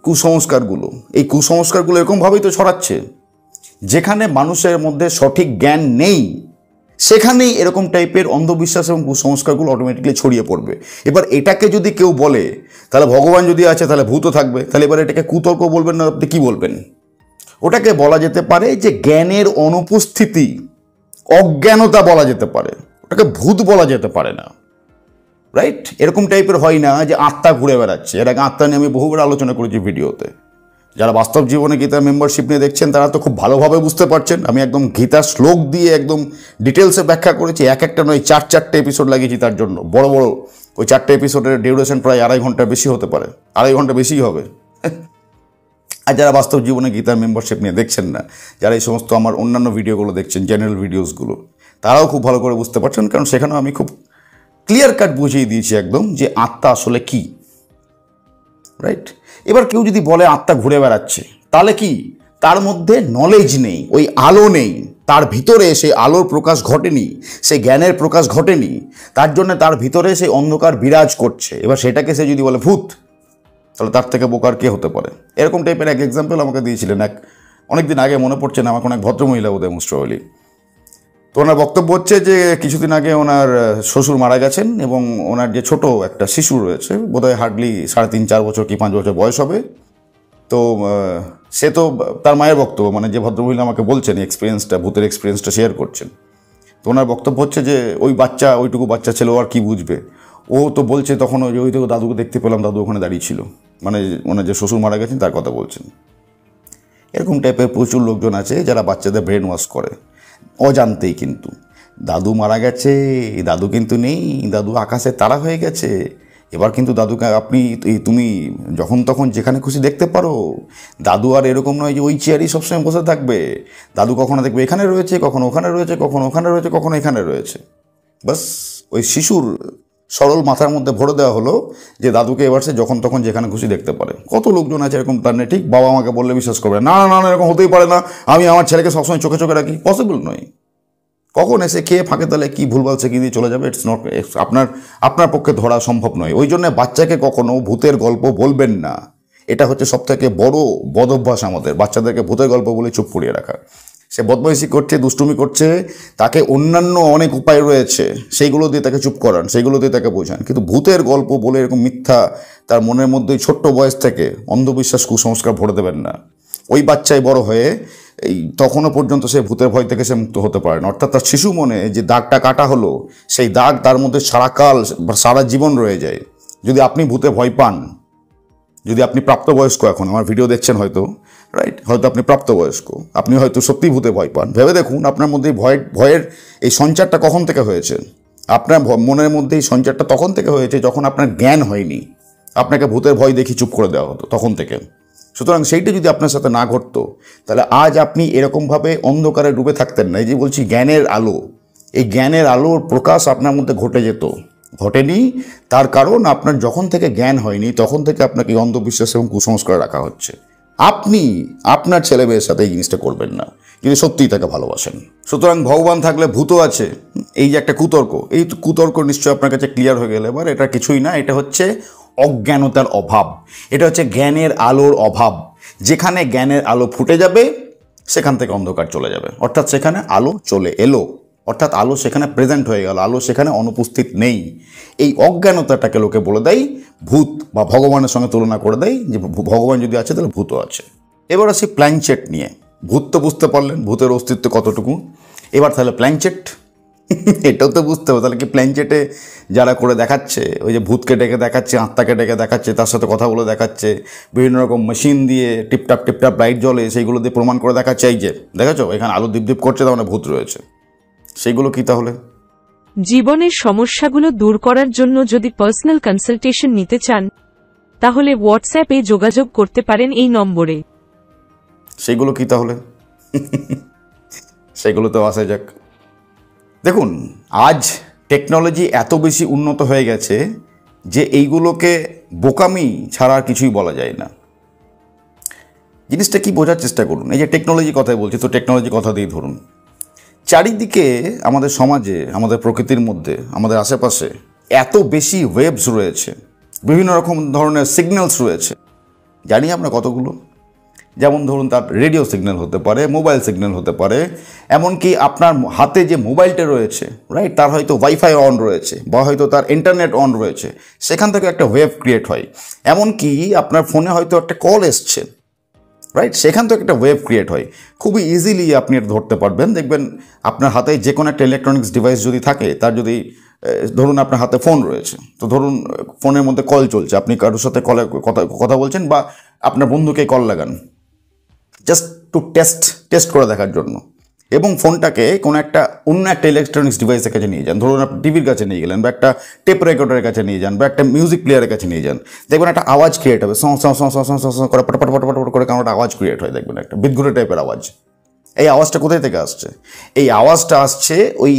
কুসংস্কারগুলো, এই কুসংস্কারগুলো এরকমভাবেই তো ছড়াচ্ছে। যেখানে মানুষের মধ্যে সঠিক জ্ঞান নেই সেখানেই এরকম টাইপের অন্ধবিশ্বাস এবং কুসংস্কারগুলো অটোমেটিকলি ছড়িয়ে পড়বে। এবার এটাকে যদি কেউ বলে তাহলে ভগবান যদি আছে তাহলে ভূতও থাকবে, তাহলে এবার এটাকে কুতর্ক বলবেন না, আপনি কি বলবেন? ওটাকে বলা যেতে পারে যে জ্ঞানের অনুপস্থিতি, অজ্ঞানতা বলা যেতে পারে, ওটাকে ভূত বলা যেতে পারে না, রাইট? এরকম টাইপের হয় না যে আত্মা ঘুরে বেড়াচ্ছে। এর আগে আত্মা নিয়ে আমি বহুবার আলোচনা করেছি ভিডিওতে। যারা বাস্তব জীবনে গীতার মেম্বারশিপ নিয়ে দেখছেন তারা তো খুব ভালোভাবে বুঝতে পারছেন। আমি একদম গীতার শ্লোক দিয়ে একদম ডিটেলসে ব্যাখ্যা করেছি, এক একটা নয়, 4-4টে এপিসোড লাগিয়েছি তার জন্য, বড় বড়। ওই 4টে এপিসোডের ডিউরেশন প্রায় 2.5 ঘন্টা বেশি হতে পারে, 2.5 ঘন্টা বেশিই হবে। আর যারা বাস্তব জীবনে গীতার মেম্বারশিপ নিয়ে দেখছেন না, যারা এই সমস্ত আমার অন্যান্য ভিডিওগুলো দেখছেন, জেনারেল ভিডিওসগুলো, তারাও খুব ভালো করে বুঝতে পারছেন, কারণ সেখানেও আমি খুব ক্লিয়ার কাট বুঝিয়ে দিয়েছি একদম যে আত্মা আসলে কি, রাইট? এবার কেউ যদি বলে আত্মা ঘুরে বেড়াচ্ছে, তাহলে কি তার মধ্যে নলেজ নেই, ওই আলো নেই, তার ভিতরে সেই আলোর প্রকাশ ঘটেনি, সেই জ্ঞানের প্রকাশ ঘটেনি, তার জন্য তার ভিতরে সেই অন্ধকার বিরাজ করছে। এবার সেটাকে সে যদি বলে ভূত, তাহলে তার থেকে বোকার কে হতে পারে? এরকম টাইপের এক এক্সাম্পল আমাকে দিয়েছিলেন অনেকদিন আগে, মনে পড়ছে না আমার, কোনো এক ভদ্রমহিলা বোধহয় মুস্টলি। তো ওনার বক্তব্য হচ্ছে যে কিছুদিন আগে ওনার শ্বশুর মারা গেছেন এবং ওনার যে ছোট একটা শিশু রয়েছে, বোধহয় হার্ডলি 3.5-4 বছর কি 5 বছর বয়স হবে। তো সে তো তার মায়ের বক্তব্য, মানে যে ভদ্রমহিলা আমাকে বলছেন এক্সপিরিয়েন্সটা, ভূতের এক্সপিরিয়েন্সটা শেয়ার করছেন, তো ওনার বক্তব্য হচ্ছে যে ওই বাচ্চা, ওইটুকু বাচ্চা ছেলে আর কি বুঝবে। ও তো বলছে তখন ওই তো দাদুকে দেখতে পেলাম, দাদু ওখানে দাঁড়িয়ে ছিল, মানে ওনার যে শ্বশুর মারা গেছেন তার কথা বলছেন। এরকম টাইপের প্রচুর লোকজন আছে যারা বাচ্চাদের ব্রেন ওয়াশ করে অজান্তেই। কিন্তু দাদু মারা গেছে, দাদু কিন্তু নেই, দাদু আকাশে তারা হয়ে গেছে। এবার কিন্তু দাদুকে তুমি যখন তখন যেখানে খুশি দেখতে পারো। দাদু আর এরকম নয় যে ওই চেয়ারই সবসময় বসে থাকবে। দাদু কখনো দেখবে এখানে রয়েছে, কখনো ওখানে রয়েছে, কখনো ওখানে রয়েছে, কখনো এখানে রয়েছে। বাস ওই শিশুর সরল মাথার মধ্যে ভরে দেওয়া হলো যে দাদুকে এবার সে যখন তখন যেখানে খুশি দেখতে পারে। কত লোকজন আছে এরকম, তার নেই। ঠিক বাবা আমাকে বললে বিশ্বাস করবে না, না না এরকম হতেই পারে না, আমি আমার ছেলেকে সবসময় চোখে চোখে রাখি, পসিবল নয়। কখন এসে খেয়ে ফাঁকে তালে কি ভুলভাল সে দিয়ে চলে যাবে, ইটস নট, আপনার পক্ষে ধরা সম্ভব নয়। ওই জন্য বাচ্চাকে কখনো ভূতের গল্প বলবেন না। এটা হচ্ছে সবথেকে বড় বদ অভ্যাস আমাদের, বাচ্চাদেরকে ভূতের গল্প বলে চুপ করিয়ে রাখা। সে বদমাইশি করছে, দুষ্টুমি করছে, তাকে অন্যান্য অনেক উপায় রয়েছে, সেইগুলো দিয়ে তাকে চুপ করান, সেইগুলো দিয়ে তাকে বোঝান। কিন্তু ভূতের গল্প বলে এরকম মিথ্যা তার মনের মধ্যে ছোট্ট বয়স থেকে অন্ধবিশ্বাস, কুসংস্কার ভরে দেবেন না। ওই বাচ্চাই বড় হয়ে এই তখনও পর্যন্ত সে ভূতের ভয় থেকে সে মুক্ত হতে পারে না। অর্থাৎ তার শিশু মনে যে দাগটা কাটা হলো, সেই দাগ তার মধ্যে সারাকাল সারা জীবন রয়ে যায়। যদি আপনি ভূতে ভয় পান, যদি আপনি প্রাপ্তবয়স্ক, এখন আমার ভিডিও দেখছেন হয়তো, রাইট, হয়তো আপনি প্রাপ্তবয়স্ক, আপনি হয়তো সত্যি ভূতে ভয় পান, ভেবে দেখুন আপনার মধ্যে ভয়ের এই সঞ্চারটা কখন থেকে হয়েছে। আপনার মনের মধ্যে এই সঞ্চারটা তখন থেকে হয়েছে যখন আপনার জ্ঞান হয়নি, আপনাকে ভূতের ভয় দেখি চুপ করে দেওয়া হতো, তখন থেকে। সুতরাং সেইটা যদি আপনার সাথে না ঘটতো তাহলে আজ আপনি এরকমভাবে অন্ধকারে ডুবে থাকতেন না। এই যে বলছি জ্ঞানের আলো, এই জ্ঞানের আলোর প্রকাশ আপনার মধ্যে ঘটে যেত, ঘটেনি। তার কারণ আপনার যখন থেকে জ্ঞান হয়নি তখন থেকে আপনাকে অন্ধবিশ্বাস এবং কুসংস্কার রাখা হচ্ছে। আপনি আপনার ছেলে মেয়ের সাথে এই জিনিসটা করবেন না যদি সত্যিই তাকে ভালোবাসেন। সুতরাং ভগবান থাকলে ভূতও আছে, এই যে একটা কুতর্ক, এই কুতর্ক নিশ্চয়ই আপনার কাছে ক্লিয়ার হয়ে গেলে এবার এটা কিছুই না, এটা হচ্ছে অজ্ঞানতার অভাব, এটা হচ্ছে জ্ঞানের আলোর অভাব। যেখানে জ্ঞানের আলো ফুটে যাবে সেখান থেকে অন্ধকার চলে যাবে, অর্থাৎ সেখানে আলো চলে এলো, অর্থাৎ আলো সেখানে প্রেজেন্ট হয়ে গেল, আলো সেখানে অনুপস্থিত নেই। এই অজ্ঞানতাটাকে লোকে বলে দেয় ভূত, বা ভগবানের সঙ্গে তুলনা করে দেয় যে ভগবান যদি আছে তাহলে ভূতও আছে। এবার আসি প্ল্যানচেট নিয়ে। ভূত তো বুঝতে পারলেন ভূতের অস্তিত্ব কতটুকু, এবার তাহলে প্ল্যানচেট এটাও তো বুঝতে হবে। তাহলে কি প্ল্যানচেটে যারা করে দেখাচ্ছে, ওই যে ভূতকে ডেকে দেখাচ্ছে, আত্মাকে ডেকে দেখাচ্ছে, তার সাথে কথা বলে দেখাচ্ছে, বিভিন্ন রকম মেশিন দিয়ে টিপটাপ লাইট জ্বলে সেইগুলো দিয়ে প্রমাণ করে দেখাচ্ছে, এই যে দেখেছো এখানে আলো দীপ করছে, তার মানে ভূত রয়েছে। সেইগুলো কি তাহলে? জীবনের সমস্যাগুলো দূর করার জন্য যদি পার্সোনাল কনসালটেশন নিতে চান তাহলে হোয়াটসঅ্যাপে যোগাযোগ করতে পারেন এই নম্বরে। সেগুলো কি তাহলে? সেগুলো তো আসা যাক। দেখুন, আজ টেকনোলজি এত বেশি উন্নত হয়ে গেছে যে এইগুলোকে বোকামি ছাড়া আর কিছুই বলা যায় না। জিনিসটা কি বোঝার চেষ্টা করুন। এই যে টেকনোলজি কথাই বলছি, তো টেকনোলজি কথা দিয়ে ধরুন, চারিদিকে আমাদের সমাজে, আমাদের প্রকৃতির মধ্যে, আমাদের আশেপাশে এত বেশি ওয়েভস রয়েছে, বিভিন্ন রকম ধরনের সিগন্যালস রয়েছে। জানি আমরা কতগুলো, যেমন ধরুন তার রেডিও সিগন্যাল হতে পারে, মোবাইল সিগন্যাল হতে পারে, এমনকি আপনার হাতে যে মোবাইলটা রয়েছে, রাইট, তার হয়তো ওয়াইফাই অন রয়েছে বা হয়তো তার ইন্টারনেট অন রয়েছে, সেখান থেকে একটা ওয়েভ ক্রিয়েট হয়। এমনকি আপনার ফোনে হয়তো একটা কল এসছে, রাইট, সেখান থেকে একটা ওয়েভ ক্রিয়েট হয়। খুবই ইজিলি আপনি এটা ধরতে পারবেন। দেখবেন আপনার হাতে যে কোনো একটা ইলেকট্রনিক্স ডিভাইস যদি থাকে, তার যদি ধরুন আপনার হাতে ফোন রয়েছে, তো ধরুন ফোনের মধ্যে কল চলছে, আপনি কারোর সাথে কলে কথা বলছেন বা আপনার বন্ধুকে কল লাগান জাস্ট টু টেস্ট করে দেখার জন্য, এবং ফোনটাকে কোনো একটা অন্য একটা ইলেকট্রনিক্স ডিভাইসের কাছে নিয়ে যান, ধরুন আপনি টিভির কাছে নিয়ে গেলেন বা একটা টেপ রেকর্ডারের কাছে নিয়ে যান বা একটা মিউজিক প্লেয়ারের কাছে নিয়ে যান, দেখবেন একটা আওয়াজ ক্রিয়েট হবে, করে পটপট করে কেমন একটা আওয়াজ ক্রিয়েট হয়, দেখবেন একটা বিদঘুটে টাইপের আওয়াজ। এই আওয়াজটা কোথায় থেকে আসছে? এই আওয়াজটা আসছে ওই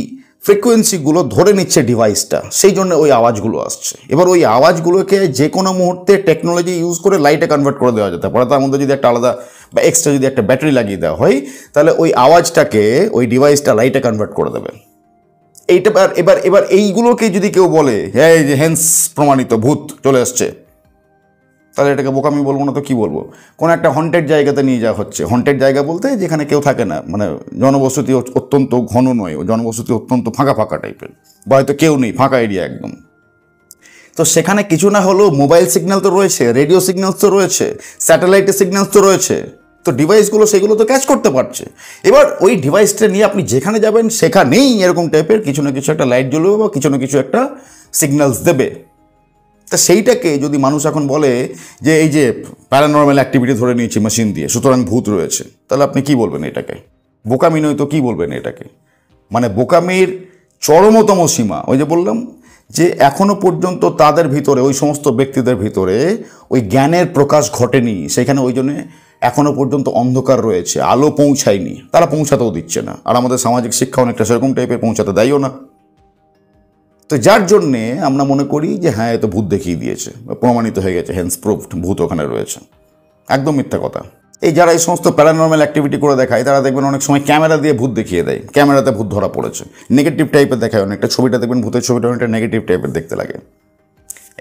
ফ্রিকোয়েন্সিগুলো ধরে নিচ্ছে ডিভাইসটা, সেই জন্য ওই আওয়াজগুলো আসছে। এবার ওই আওয়াজগুলোকে যে কোনো মুহূর্তে টেকনোলজি ইউজ করে লাইটে কনভার্ট করে দেওয়া যেতে পারে। তার মধ্যে যদি একটা আলাদা বা এক্সট্রা যদি একটা ব্যাটারি লাগিয়ে দেওয়া হয়, তাহলে ওই আওয়াজটাকে ওই ডিভাইসটা লাইটে কনভার্ট করে দেবে। এইটা এবার এইগুলোকে যদি কেউ বলে হ্যাঁ এই যে হেন্স প্রমাণিত ভূত চলে আসছে, তাহলে এটাকে বোকামি বলবো না তো কি বলবো? কোনো একটা হন্টেড জায়গাতে নিয়ে যাওয়া হচ্ছে। হন্টেড জায়গা বলতে যেখানে কেউ থাকে না, মানে জনবসতি অত্যন্ত ঘন নয়, জনবসতি অত্যন্ত ফাঁকা টাইপের, বা হয়তো কেউ নেই, ফাঁকা এরিয়া একদম। তো সেখানে কিছু না হলেও মোবাইল সিগন্যাল তো রয়েছে, রেডিও সিগন্যালস তো রয়েছে, স্যাটেলাইটের সিগন্যালস তো রয়েছে, তো ডিভাইসগুলো সেগুলো তো ক্যাচ করতে পারছে। এবার ওই ডিভাইসটা নিয়ে আপনি যেখানে যাবেন সেখানেই এরকম টাইপের কিছু না কিছু একটা লাইট জ্বলবে বা কিছু না কিছু একটা সিগন্যালস দেবে। তা সেইটাকে যদি মানুষ এখন বলে যে এই যে প্যারানর্মাল অ্যাক্টিভিটি ধরে নিয়েছি মেশিন দিয়ে, সুতরাং ভূত রয়েছে, তাহলে আপনি কি বলবেন এটাকে? বোকামি নয় তো কি বলবেন এটাকে? মানে বোকামির চরমতম সীমা। ওই যে বললাম যে এখনো পর্যন্ত তাদের ভিতরে, ওই সমস্ত ব্যক্তিদের ভিতরে ওই জ্ঞানের প্রকাশ ঘটেনি, সেখানে ওই জন্যে এখনো পর্যন্ত অন্ধকার রয়েছে, আলো পৌঁছায়নি, তারা পৌঁছাতেও দিচ্ছে না। আর আমাদের সামাজিক শিক্ষা অনেকটা সেরকম টাইপের, পৌঁছাতে দেয়ও না। তো যার জন্যে আমরা মনে করি যে হ্যাঁ এ তো ভূত দেখিয়ে দিয়েছে, প্রমাণিত হয়ে গেছে, হেন্স প্রুফড ভূত ওখানে রয়েছে। একদম মিথ্যা কথা। এই যারা এই সমস্ত প্যারানর্মাল অ্যাক্টিভিটি করে দেখায়, তারা দেখবেন অনেক সময় ক্যামেরা দিয়ে ভূত দেখিয়ে দেয়, ক্যামেরাতে ভূত ধরা পড়েছে, নেগেটিভ টাইপের দেখায় অনেকটা। ছবিটা দেখবেন, ভূতের ছবিটা অনেকটা নেগেটিভ টাইপের দেখতে লাগে।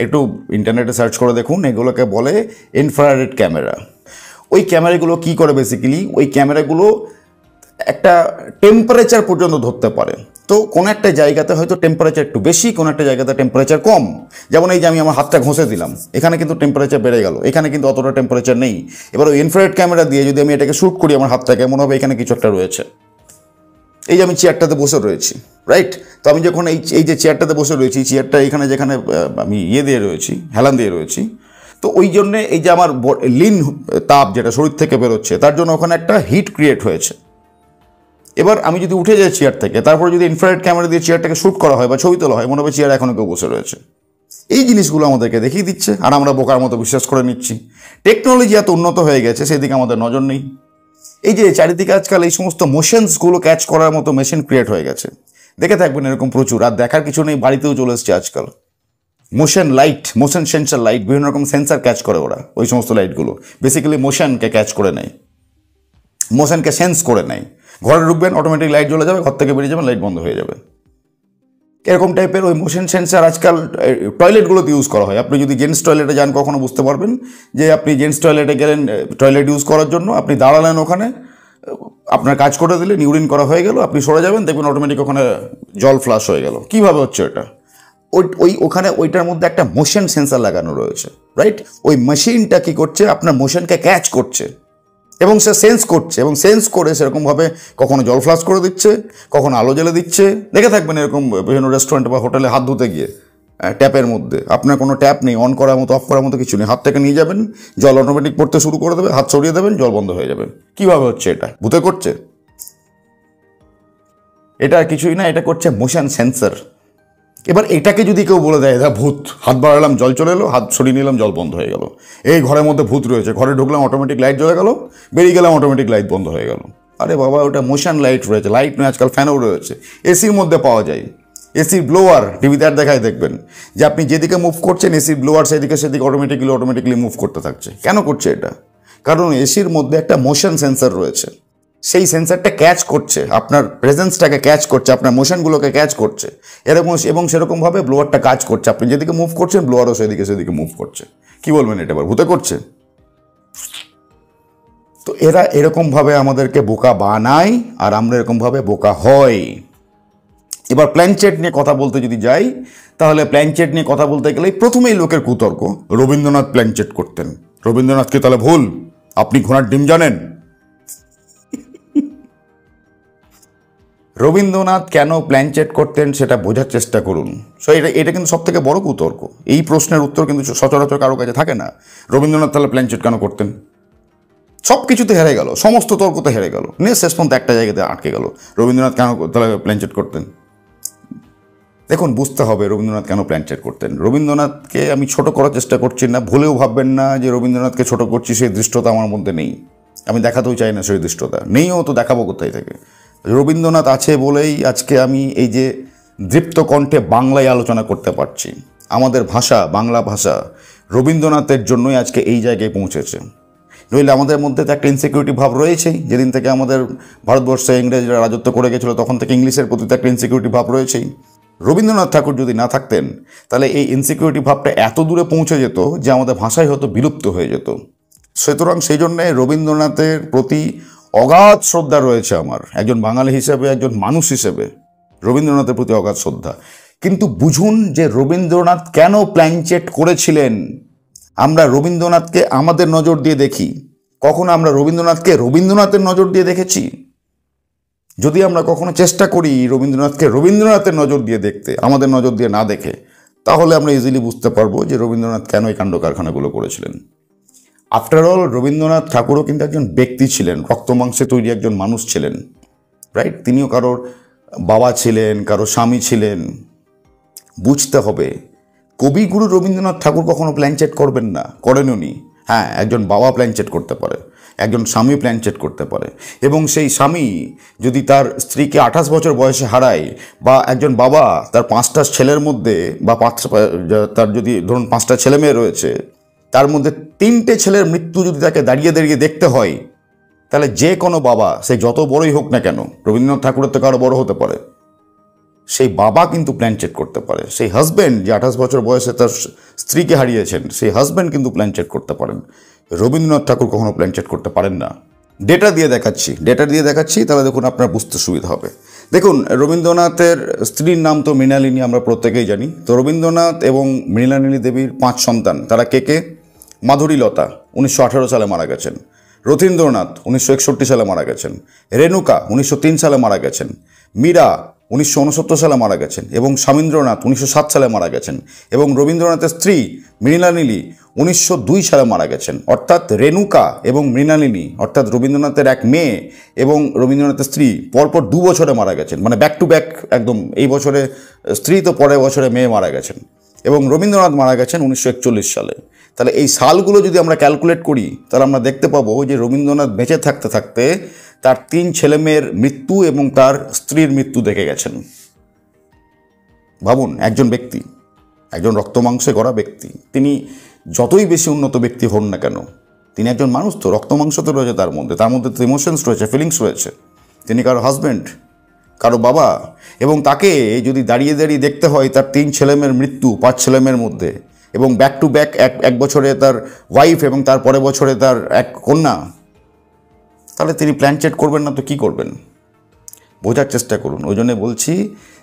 একটু ইন্টারনেটে সার্চ করে দেখুন, এগুলোকে বলে ইনফ্রারেড ক্যামেরা। ওই ক্যামেরাগুলো কি করে বেসিক্যালি, ওই ক্যামেরাগুলো একটা টেম্পারেচার পর্যন্ত ধরতে পারে। তো কোনো একটা জায়গাতে হয়তো টেম্পারেচার একটু বেশি, কোনো একটা জায়গাতে টেম্পারেচার কম। যেমন এই যে আমি আমার হাতটা ঘষে দিলাম, এখানে কিন্তু টেম্পারেচার বেড়ে গেল, এখানে কিন্তু অতটা টেম্পারেচার নেই। এবার ওই ইনফ্রারেড ক্যামেরা দিয়ে যদি আমি এটাকে শ্যুট করি আমার হাতটাকে, মনে হবে এখানে কিছু একটা রয়েছে। এই যে আমি চেয়ারটাতে বসে রয়েছি, রাইট, তো আমি যখন এই যে চেয়ারটাতে বসে রয়েছি, চেয়ারটা এখানে যেখানে আমি দিয়ে রয়েছি, হেলান দিয়ে রয়েছি, তো ওই জন্যে এই যে আমার লিন তাপ যেটা শরীর থেকে বেরোচ্ছে, তার জন্য ওখানে একটা হিট ক্রিয়েট হয়েছে। এবার আমি যদি উঠে যাই চেয়ার থেকে, তারপরে যদি ইনফ্রারেড ক্যামেরা দিয়ে চেয়ারটাকে শ্যুট করা হয় বা ছবি তোলা হয়, মনে হবে চেয়ার এখনো কেউ বসে রয়েছে। এই জিনিসগুলো আমাদেরকে দেখিয়ে দিচ্ছে, আর আমরা বোকার মতো বিশ্বাস করে নিচ্ছি। টেকনোলজি এত উন্নত হয়ে গেছে, সেদিকে আমাদের নজর নেই। এই যে চারিদিকে আজকাল এই সমস্ত মোশনসগুলো ক্যাচ করার মতো মেশিন ক্রিয়েট হয়ে গেছে, দেখে থাকবেন এরকম প্রচুর। আর দেখার কিছু নেই, বাড়িতেও চলে এসছে আজকাল motion light, motion sensor light, বিভিন্ন রকম সেন্সার ক্যাচ করে ওরা। ওই সমস্ত লাইটগুলো বেসিক্যালি মোশনকে ক্যাচ করে নেয়, মোশনকে সেন্স করে নেয়। ঘরে ঢুকবেন, অটোমেটিক লাইট জ্বলে যাবে, ঘর থেকে বেরিয়ে যাবেন, লাইট বন্ধ হয়ে যাবে। এরকম টাইপের ওই মোশন সেন্সার আজকাল টয়লেটগুলোতে ইউজ করা হয়। আপনি যদি জেন্টস টয়লেটে যান, কখনো বুঝতে পারবেন যে আপনি জেন্টস টয়লেটে গেলেন টয়লেট ইউজ করার জন্য, আপনি দাঁড়ালেন ওখানে, আপনার কাজ করে দিলেন, ইউরিন করা হয়ে গেল, আপনি সরে যাবেন, দেখবেন অটোমেটিক ওখানে জল ফ্লাশ হয়ে গেল। কীভাবে হচ্ছে এটা? ওখানে ওইটার মধ্যে একটা মোশন সেন্সার লাগানো রয়েছে, রাইট? ওই মেশিনটা কী করছে, আপনার মোশনকে ক্যাচ করছে এবং সে সেন্স করছে, এবং সেন্স করে সেরকমভাবে কখনো জল ফ্লাশ করে দিচ্ছে, কখনো আলো জ্বেলে দিচ্ছে। দেখে থাকবেন এরকম বিভিন্ন রেস্টুরেন্ট বা হোটেলে হাত ধুতে গিয়ে ট্যাপের মধ্যে আপনার কোনো ট্যাপ নেই, অন করার মতো অফ করার মতো কিছু নেই, হাত থেকে নিয়ে যাবেন, জল অটোমেটিক পড়তে শুরু করে দেবে, হাত সরিয়ে দেবেন, জল বন্ধ হয়ে যাবে। কীভাবে হচ্ছে এটা? ভূতে করছে? এটা আর কিছুই না, এটা করছে মোশন সেন্সার। এবার এটাকে যদি কেউ বলে দেয় এটা ভূত, হাত বাড়ালাম জল চলে এলো, হাত সরিয়ে নিলাম জল বন্ধ হয়ে গেল, এই ঘরের মধ্যে ভূত রয়েছে, ঘরে ঢুকলাম অটোমেটিক লাইট জ্বলে গেল, বেরিয়ে গেলাম অটোমেটিক লাইট বন্ধ হয়ে গেল। আরে বাবা, ওটা মোশন লাইট রয়েছে, লাইট নয়, আজকাল ফ্যানও রয়েছে, এসির মধ্যে পাওয়া যায়। এসির ব্লোয়ার টিভিতে আর দেখায় দেখবেন যে আপনি যেদিকে মুভ করছেন এসির ব্লোয়ার সেদিকে অটোমেটিকলি মুভ করতে থাকছে। কেন করছে এটা? কারণ এসির মধ্যে একটা মোশন সেন্সার রয়েছে, সেই সেন্সারটা ক্যাচ করছে, আপনার প্রেজেন্সটাকে ক্যাচ করছে, আপনার মোশনগুলোকে ক্যাচ করছে এবং সেরকমভাবে ব্লোয়ারটা কাজ করছে। আপনি যেদিকে মুভ করছেন ব্লোয়ারও সেদিকে মুভ করছে। কি বলবেন, এটা এবার ভূতে করছে? তো এরা এরকমভাবে আমাদেরকে বোকা বানায়, আর আমরা এরকমভাবে বোকা হয়। এবার প্ল্যানচেট নিয়ে কথা বলতে যদি যাই, তাহলে প্ল্যানচেট নিয়ে কথা বলতে গেলেই প্রথমেই লোকের কুতর্ক, রবীন্দ্রনাথ প্ল্যানচেট করতেন। রবীন্দ্রনাথকে তাহলে ভুল? আপনি ঘোড়ার ডিম জানেন? রবীন্দ্রনাথ কেন প্ল্যানচেট করতেন সেটা বোঝার চেষ্টা করুন। সো এটা কিন্তু সব থেকে বড় কুতর্ক। এই প্রশ্নের উত্তর কিন্তু সচরাচর কারো কাছে থাকে না। রবীন্দ্রনাথ তাহলে প্ল্যানচেট কেন করতেন? সব কিছুতে হেরে গেল, সমস্ত তর্কতে হেরে গেল, নিয়ে শেষ পর্যন্ত একটা জায়গাতে আটকে গেল। রবীন্দ্রনাথ কেন তাহলে প্ল্যানচেট করতেন? দেখুন, বুঝতে হবে রবীন্দ্রনাথ কেন প্ল্যানচেট করতেন। রবীন্দ্রনাথকে আমি ছোট করার চেষ্টা করছি না, ভুলেও ভাববেন না যে রবীন্দ্রনাথকে ছোট করছি, সেই দৃষ্টতা আমার মধ্যে নেই। আমি দেখাতেও চাই না সেই দৃষ্টতা, নেইও তো, দেখাবো কোথায় থেকে? রবীন্দ্রনাথ আছে বলেই আজকে আমি এই যে দৃপ্ত কণ্ঠে বাংলায় আলোচনা করতে পারছি। আমাদের ভাষা, বাংলা ভাষা, রবীন্দ্রনাথের জন্যই আজকে এই জায়গায় পৌঁছেছে। নইলে আমাদের মধ্যে তো একটা ইনসিকিউরিটি ভাব রয়েছেই। যেদিন থেকে আমাদের ভারতবর্ষে ইংরেজরা রাজত্ব করে গেছিলো, তখন থেকে ইংলিশের প্রতি তো একটা ইনসিকিউরিটি ভাব রয়েছেই। রবীন্দ্রনাথ ঠাকুর যদি না থাকতেন, তাহলে এই ইনসিকিউরিটি ভাবটা এত দূরে পৌঁছে যেত যে আমাদের ভাষাই হয়তো বিলুপ্ত হয়ে যেত। সুতরাং সেই জন্যে রবীন্দ্রনাথের প্রতি অগাধ শ্রদ্ধা রয়েছে আমার, একজন বাঙালি হিসেবে, একজন মানুষ হিসেবে রবীন্দ্রনাথের প্রতি অগাধ শ্রদ্ধা। কিন্তু বুঝুন যে রবীন্দ্রনাথ কেন প্ল্যানচেট করেছিলেন। আমরা রবীন্দ্রনাথকে আমাদের নজর দিয়ে দেখি, কখনো আমরা রবীন্দ্রনাথকে রবীন্দ্রনাথের নজর দিয়ে দেখেছি? যদি আমরা কখনো চেষ্টা করি রবীন্দ্রনাথকে রবীন্দ্রনাথের নজর দিয়ে দেখতে, আমাদের নজর দিয়ে না দেখে, তাহলে আমরা ইজিলি বুঝতে পারবো যে রবীন্দ্রনাথ কেন এই কাণ্ড কারখানাগুলো করেছিলেন। আফটার অল রবীন্দ্রনাথ ঠাকুরও কিন্তু একজন ব্যক্তি ছিলেন, রক্ত মাংসে তৈরি একজন মানুষ ছিলেন, রাইট? তিনিও কারোর বাবা ছিলেন, কারো স্বামী ছিলেন। বুঝতে হবে, কবিগুরু রবীন্দ্রনাথ ঠাকুর কখনো প্ল্যানচেট করবেন না, করেননি। হ্যাঁ, একজন বাবা প্ল্যানচেট করতে পারে, একজন স্বামী প্ল্যানচেট করতে পারে, এবং সেই স্বামী যদি তার স্ত্রীকে 28 বছর বয়সে হারায়, বা একজন বাবা তার 5টা ছেলের মধ্যে, বা তার যদি ধরুন 5টা ছেলে মেয়ে রয়েছে, তার মধ্যে 3টে ছেলের মৃত্যু যদি তাকে দাঁড়িয়ে দাঁড়িয়ে দেখতে হয়, তাহলে যে কোনো বাবা, সে যত বড়ই হোক না কেন, রবীন্দ্রনাথ ঠাকুরের তো কারো বড় হতে পারে, সেই বাবা কিন্তু প্ল্যানচেট করতে পারে। সেই হাজব্যান্ড যে 28 বছর বয়সে তার স্ত্রীকে হারিয়েছেন, সেই হাজব্যান্ড কিন্তু প্ল্যানচেট করতে পারেন। রবীন্দ্রনাথ ঠাকুর কখনো প্ল্যানচেট করতে পারেন না। ডেটা দিয়ে দেখাচ্ছি, তাহলে দেখুন আপনার বুঝতে সুবিধা হবে। দেখুন, রবীন্দ্রনাথের স্ত্রীর নাম তো মৃণালিনী, আমরা প্রত্যেকেই জানি। তো রবীন্দ্রনাথ এবং মৃণালিনী দেবীর 5 সন্তান। তারা কে কে? মাধুরীলতা 1918 সালে মারা গেছেন, রথীন্দ্রনাথ 1961 সালে মারা গেছেন, রেণুকা 1903 সালে মারা গেছেন, মীরা 1969 সালে মারা গেছেন, এবং স্বামীন্দ্রনাথ 1907 সালে মারা গেছেন, এবং রবীন্দ্রনাথের স্ত্রী মৃণালিনী 1902 সালে মারা গেছেন। অর্থাৎ রেণুকা এবং মৃণালিনী, অর্থাৎ রবীন্দ্রনাথের এক মেয়ে এবং রবীন্দ্রনাথের স্ত্রী পরপর 2 বছরে মারা গেছেন, মানে ব্যাক টু ব্যাক একদম। এই বছরে স্ত্রী, তো পরের বছরে মেয়ে মারা গেছেন। এবং রবীন্দ্রনাথ মারা গেছেন 1941 সালে। তাহলে এই সালগুলো যদি আমরা ক্যালকুলেট করি তাহলে আমরা দেখতে পাবো যে রবীন্দ্রনাথ বেঁচে থাকতে থাকতে তার 3 ছেলেমেয়ের মৃত্যু এবং তার স্ত্রীর মৃত্যু দেখে গেছেন। ভাবুন, একজন ব্যক্তি, একজন রক্তমাংসে গড়া ব্যক্তি, তিনি যতই বেশি উন্নত ব্যক্তি হন না কেন, তিনি একজন মানুষ, তো রক্তমাংস তো রয়েছে তার মধ্যে তো ইমোশনস রয়েছে, ফিলিংস রয়েছে। তিনি কারো হাজব্যান্ড, কারো বাবা, এবং তাকে যদি দাঁড়িয়ে দাঁড়িয়ে দেখতে হয় তার 3 ছেলেমেয়ের মৃত্যু 5 ছেলেমেয়ের মধ্যে, এবং ব্যাক টু ব্যাক এক বছরে তার ওয়াইফ এবং তার পরের বছরে তার এক কন্যা, তাহলে তিনি প্ল্যান চেট করবেন না তো কী করবেন? বোঝার চেষ্টা করুন। ওই জন্য বলছি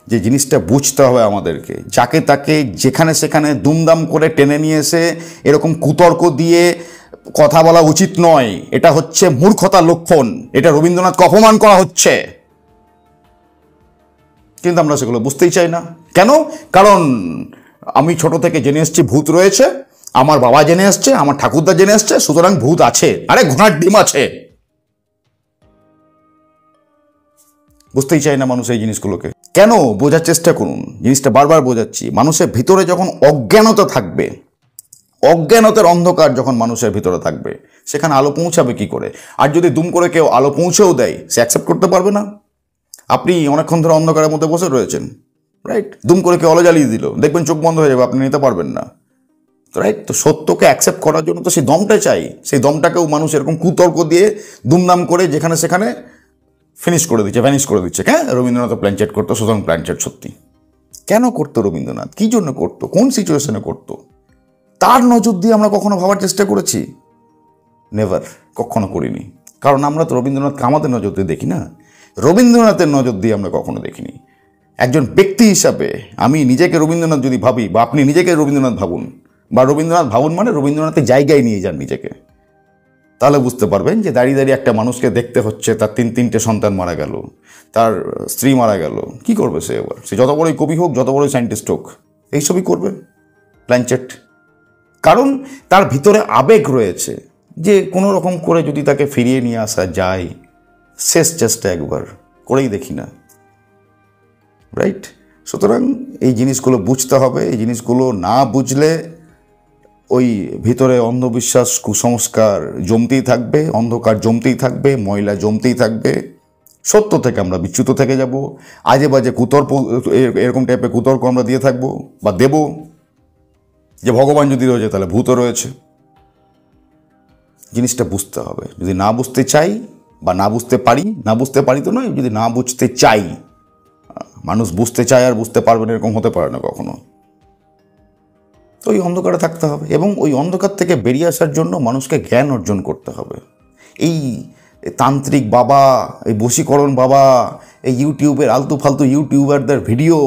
যে জিনিসটা বুঝতে হবে আমাদেরকে। যাকে তাকে যেখানে সেখানে দুমদাম করে টেনে নিয়ে এসে এরকম কুতর্ক দিয়ে কথা বলা উচিত নয়। এটা হচ্ছে মূর্খতার লক্ষণ, এটা রবীন্দ্রনাথকে অপমান করা হচ্ছে। কিন্তু আমরা সেগুলো বুঝতেই চাই না। কেন? কারণ আমি ছোট থেকে জেনে এসেছি ভূত রয়েছে, আমার বাবা জেনে এসছে, আমার ঠাকুরদা জেনে এসছে, সুতরাং ভূত আছে। আরে ঘোড়ার ডিম আছে। বুঝতেই চাই না মানুষ এই জিনিসগুলোকে। কেন? বোঝার চেষ্টা করুন। জিনিসটা বারবার বোঝাচ্ছি, মানুষের ভিতরে যখন অজ্ঞানতা থাকবে, অজ্ঞানতার অন্ধকার যখন মানুষের ভিতরে থাকবে, সেখানে আলো পৌঁছাবে কি করে? আর যদি দুম করে কেউ আলো পৌঁছেও দেয়, সে অ্যাকসেপ্ট করতে পারবে না। আপনি অনেকক্ষণ ধরে অন্ধকারের মধ্যে বসে রয়েছেন, রাইট? দুম করে কেউ আলো জ্বালিয়ে দিল, দেখবেন চোখ বন্ধ হয়ে যাবে, আপনি নিতে পারবেন না, রাইট? তো সত্যকে অ্যাকসেপ্ট করার জন্য তো সেই দমটা চাই। সেই দমটাকেও মানুষ এরকম কুতর্ক দিয়ে দুমদাম করে যেখানে সেখানে ভ্যানিশ করে দিচ্ছে। হ্যাঁ, রবীন্দ্রনাথ প্ল্যান চেট করতো, সুতরাং প্ল্যান চেট সত্যি। কেন করতো রবীন্দ্রনাথ? কী জন্য করতো? কোন সিচুয়েশনে করতো? তার নজর দিয়ে আমরা কখনো ভাবার চেষ্টা করেছি? নেভার, কখনো করিনি। কারণ আমরা তো রবীন্দ্রনাথকে আমাদের নজর দিয়ে দেখি না, রবীন্দ্রনাথের নজর দিয়ে আমরা কখনো দেখিনি। একজন ব্যক্তি হিসাবে আমি নিজেকে রবীন্দ্রনাথ যদি ভাবি, বা আপনি নিজেকে রবীন্দ্রনাথ ভাবুন, বা রবীন্দ্রনাথ ভাবুন মানে রবীন্দ্রনাথের জায়গায় নিয়ে যান নিজেকে, তাহলে বুঝতে পারবেন যে দাঁড়িয়ে দাঁড়িয়ে একটা মানুষকে দেখতে হচ্ছে, তার 3-3টে সন্তান মারা গেল, তার স্ত্রী মারা গেল, কি করবে সে? এবার সে যত বড়ই কবি হোক, যত বড়ই সায়েন্টিস্ট হোক, এইসবই করবে প্ল্যান চেট। কারণ তার ভিতরে আবেগ রয়েছে যে কোনো রকম করে যদি তাকে ফিরিয়ে নিয়ে আসা যায়, শেষ চেষ্টা একবার করেই দেখি না, রাইট? সুতরাং এই জিনিসগুলো বুঝতে হবে। এই জিনিসগুলো না বুঝলে ওই ভিতরে অন্ধবিশ্বাস, কুসংস্কার জমতেই থাকবে, অন্ধকার জমতেই থাকবে, ময়লা জমতেই থাকবে। সত্য থেকে আমরা বিচ্যুত থেকে যাব, আজে বাজে কুতর্ক, এরকম টাইপের কুতর্ক আমরা দিয়ে থাকবো বা দেব, যে ভগবান যদি রয়েছে তাহলে ভূতও রয়েছে। জিনিসটা বুঝতে হবে। যদি না বুঝতে চাই বা না বুঝতে পারি তো নয়, যদি না বুঝতে চাই, মানুষ বুঝতে চায় আর বুঝতে পারবে না এরকম হতে পারে না কখনো। তো ওই অন্ধকারে থাকতে হবে, এবং ওই অন্ধকার থেকে বেরিয়ে আসার জন্য মানুষকে জ্ঞান অর্জন করতে হবে। এই তান্ত্রিক বাবা, এই বশীকরণ বাবা, এই ইউটিউবের আলতু ফালতু ইউটিউবারদের ভিডিও,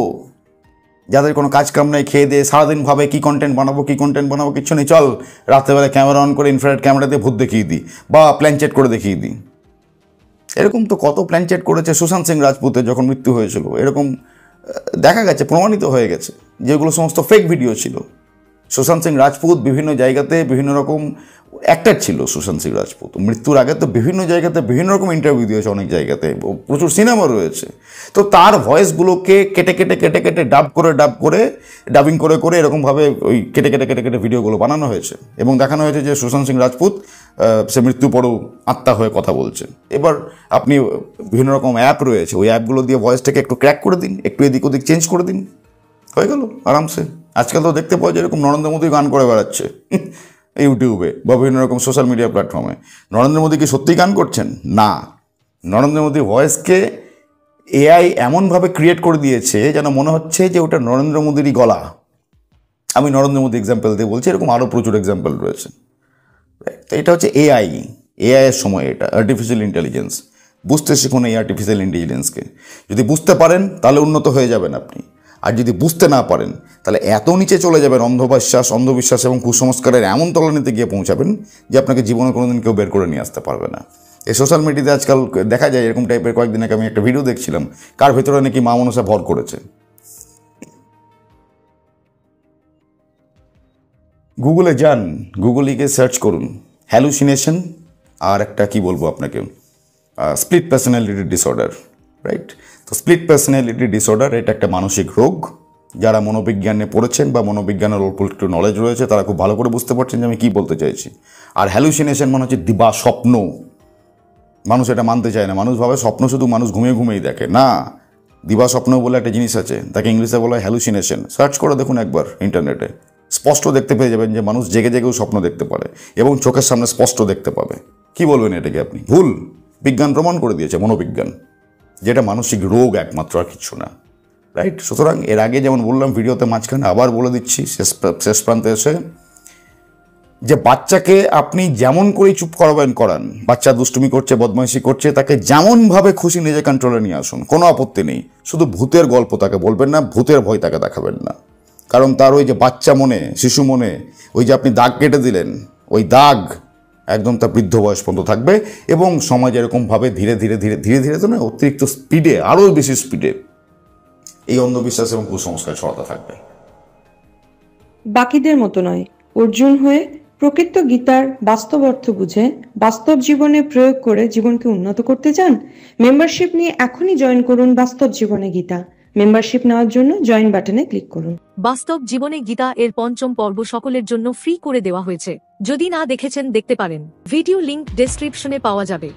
যাদের কোনো কাজ কাম নেই, খেয়ে দিয়ে সারাদিন ভাবে কী কন্টেন্ট বানাবো, কিচ্ছু নেই, চল রাত্রেবেলা ক্যামেরা অন করে ইনফ্রারেড ক্যামেরা দিয়ে ভূত দেখিয়ে দিই বা প্ল্যান চেট করে দেখিয়ে দিই। এরকম তো কত প্ল্যান চেট করেছে সুশান্ত সিং রাজপুতের যখন মৃত্যু হয়েছিল, এরকম দেখা গেছে, প্রমাণিত হয়ে গেছে, যেগুলো সমস্ত ফেক ভিডিও ছিল। সুশান্ত সিং রাজপুত বিভিন্ন জায়গাতে বিভিন্ন রকম অ্যাক্টার ছিল। সুশান্ত সিং রাজপুত মৃত্যুর আগে তো বিভিন্ন জায়গাতে বিভিন্ন রকম ইন্টারভিউ দিয়েছে, অনেক জায়গাতে প্রচুর সিনেমা রয়েছে। তো তার ভয়েসগুলোকে কেটে ডাবিং করে এরকমভাবে ওই কেটে ভিডিওগুলো বানানো হয়েছে, এবং দেখানো হয়েছে যে সুশান্ত সিং রাজপুত সে মৃত্যু পরেও আত্মা হয়ে কথা বলছে। এবার আপনি বিভিন্ন রকম অ্যাপ রয়েছে, ওই অ্যাপগুলো দিয়ে ভয়েসটাকে একটু ক্র্যাক করে দিন, একটু এদিক ওদিক চেঞ্জ করে দিন, হয়ে গেল আরামসে। আজকাল তো দেখতে পাওয়া যায় এরকম নরেন্দ্র মোদী গান করে বেড়াচ্ছে ইউটিউবে বা বিভিন্ন রকম সোশ্যাল মিডিয়া প্ল্যাটফর্মে। নরেন্দ্র মোদী কি সত্যিই গান করছেন? না, নরেন্দ্র মোদী ভয়েসকে এআই এমনভাবে ক্রিয়েট করে দিয়েছে যেন মনে হচ্ছে যে ওটা নরেন্দ্র মোদীরই গলা। আমি নরেন্দ্র মোদী এক্সাম্পল দিয়ে বলছি, এরকম আরও প্রচুর এক্সাম্পল রয়েছে। তো এটা হচ্ছে এআইয়ের সময়, এটা আর্টিফিশিয়াল ইন্টেলিজেন্স। বুঝতে শিখুন এই আর্টিফিশিয়াল ইন্টেলিজেন্সকে। যদি বুঝতে পারেন তাহলে উন্নত হয়ে যাবেন আপনি, আর যদি বুঝতে না পারেন তাহলে এত নিচে চলে যাবেন, অন্ধবিশ্বাস এবং কুসংস্কারের এমন তলানিতে গিয়ে পৌঁছাবেন যে আপনাকে জীবনে কোনোদিন কেউ বের করে নিয়ে আসতে পারবে না। এই সোশ্যাল মিডিয়াতে আজকাল দেখা যায় এরকম টাইপের। কয়েকদিন আগে আমি একটা ভিডিও দেখছিলাম, কার ভেতরে নাকি মা মনসা ভর করেছে। গুগলে যান, গুগলে গিয়ে সার্চ করুন হ্যালুসিনেশন, আর একটা কি বলবো আপনাকে, স্প্লিট পার্সোনালিটি ডিসঅর্ডার, রাইট? তো স্প্লিট পার্সোনালিটি ডিসঅর্ডার এটা একটা মানসিক রোগ, যারা মনোবিজ্ঞানে পড়েছেন বা মনোবিজ্ঞানের অল্প একটু নলেজ রয়েছে তারা খুব ভালো করে বুঝতে পারছেন যে আমি কী বলতে চাইছি। আর হ্যালুসিনেশন মানে হচ্ছে দিবা স্বপ্ন। মানুষ এটা মানতে চায় না, মানুষ ভাবে স্বপ্ন শুধু মানুষ ঘুমিয়ে ঘুমিয়েই দেখে। না, দিবা স্বপ্ন বলে একটা জিনিস আছে, তাকে ইংলিশে বলা হয় হ্যালুসিনেশন। সার্চ করে দেখুন একবার ইন্টারনেটে, স্পষ্ট দেখতে পেয়ে যাবেন যে মানুষ জেগে জেগেও স্বপ্ন দেখতে পারে এবং চোখের সামনে স্পষ্ট দেখতে পাবে। কি বলবেন এটাকে আপনি? ভুল। বিজ্ঞান প্রমাণ করে দিয়েছে, মনোবিজ্ঞান, যেটা মানসিক রোগ একমাত্র, আর কিছু না। রাইট? সুতরাং এর আগে যেমন বললাম ভিডিওতে মাঝখানে, আবার বলে দিচ্ছি শেষ প্রান্তে এসে, যে বাচ্চাকে আপনি যেমন করেই চুপ করান, বাচ্চা দুষ্টুমি করছে, বদমাইশি করছে, তাকে যেমনভাবে খুশি নিজে কন্ট্রোলে নিয়ে আসুন, কোনো আপত্তি নেই। শুধু ভূতের গল্প তাকে বলবেন না, ভূতের ভয় তাকে দেখাবেন না। কারণ তার ওই যে বাচ্চা মনে, শিশু মনে ওই যে আপনি দাগ কেটে দিলেন, ওই দাগ একদম তার বৃদ্ধ বয়স পর্যন্ত থাকবে। এবং সমাজ এরকমভাবে ধীরে ধীরে ধীরে ধীরে ধীরে তো না, অতিরিক্ত স্পিডে, আরও বেশি স্পিডে এই অন্ধবিশ্বাস এবং কুসংস্কার ছড়াতে থাকবে। বাকিদের মতো নয়, অর্জুন হয়ে প্রকৃত গীতার বাস্তব অর্থ বুঝে বাস্তব জীবনে প্রয়োগ করে জীবনকে উন্নত করতে চান? মেম্বারশিপ নিয়ে এখনই জয়েন করুন বাস্তব জীবনে গীতা। মেম্বারশিপ নেওয়ার জন্য জয়েন বাটনে ক্লিক করুন। বাস্তব জীবনে গীতা এর ৫ম পর্ব সকলের জন্য ফ্রি করে দেওয়া হয়েছে। যদি না দেখেছেন দেখতে পারেন, ভিডিও লিংক ডেসক্রিপশনে পাওয়া যাবে।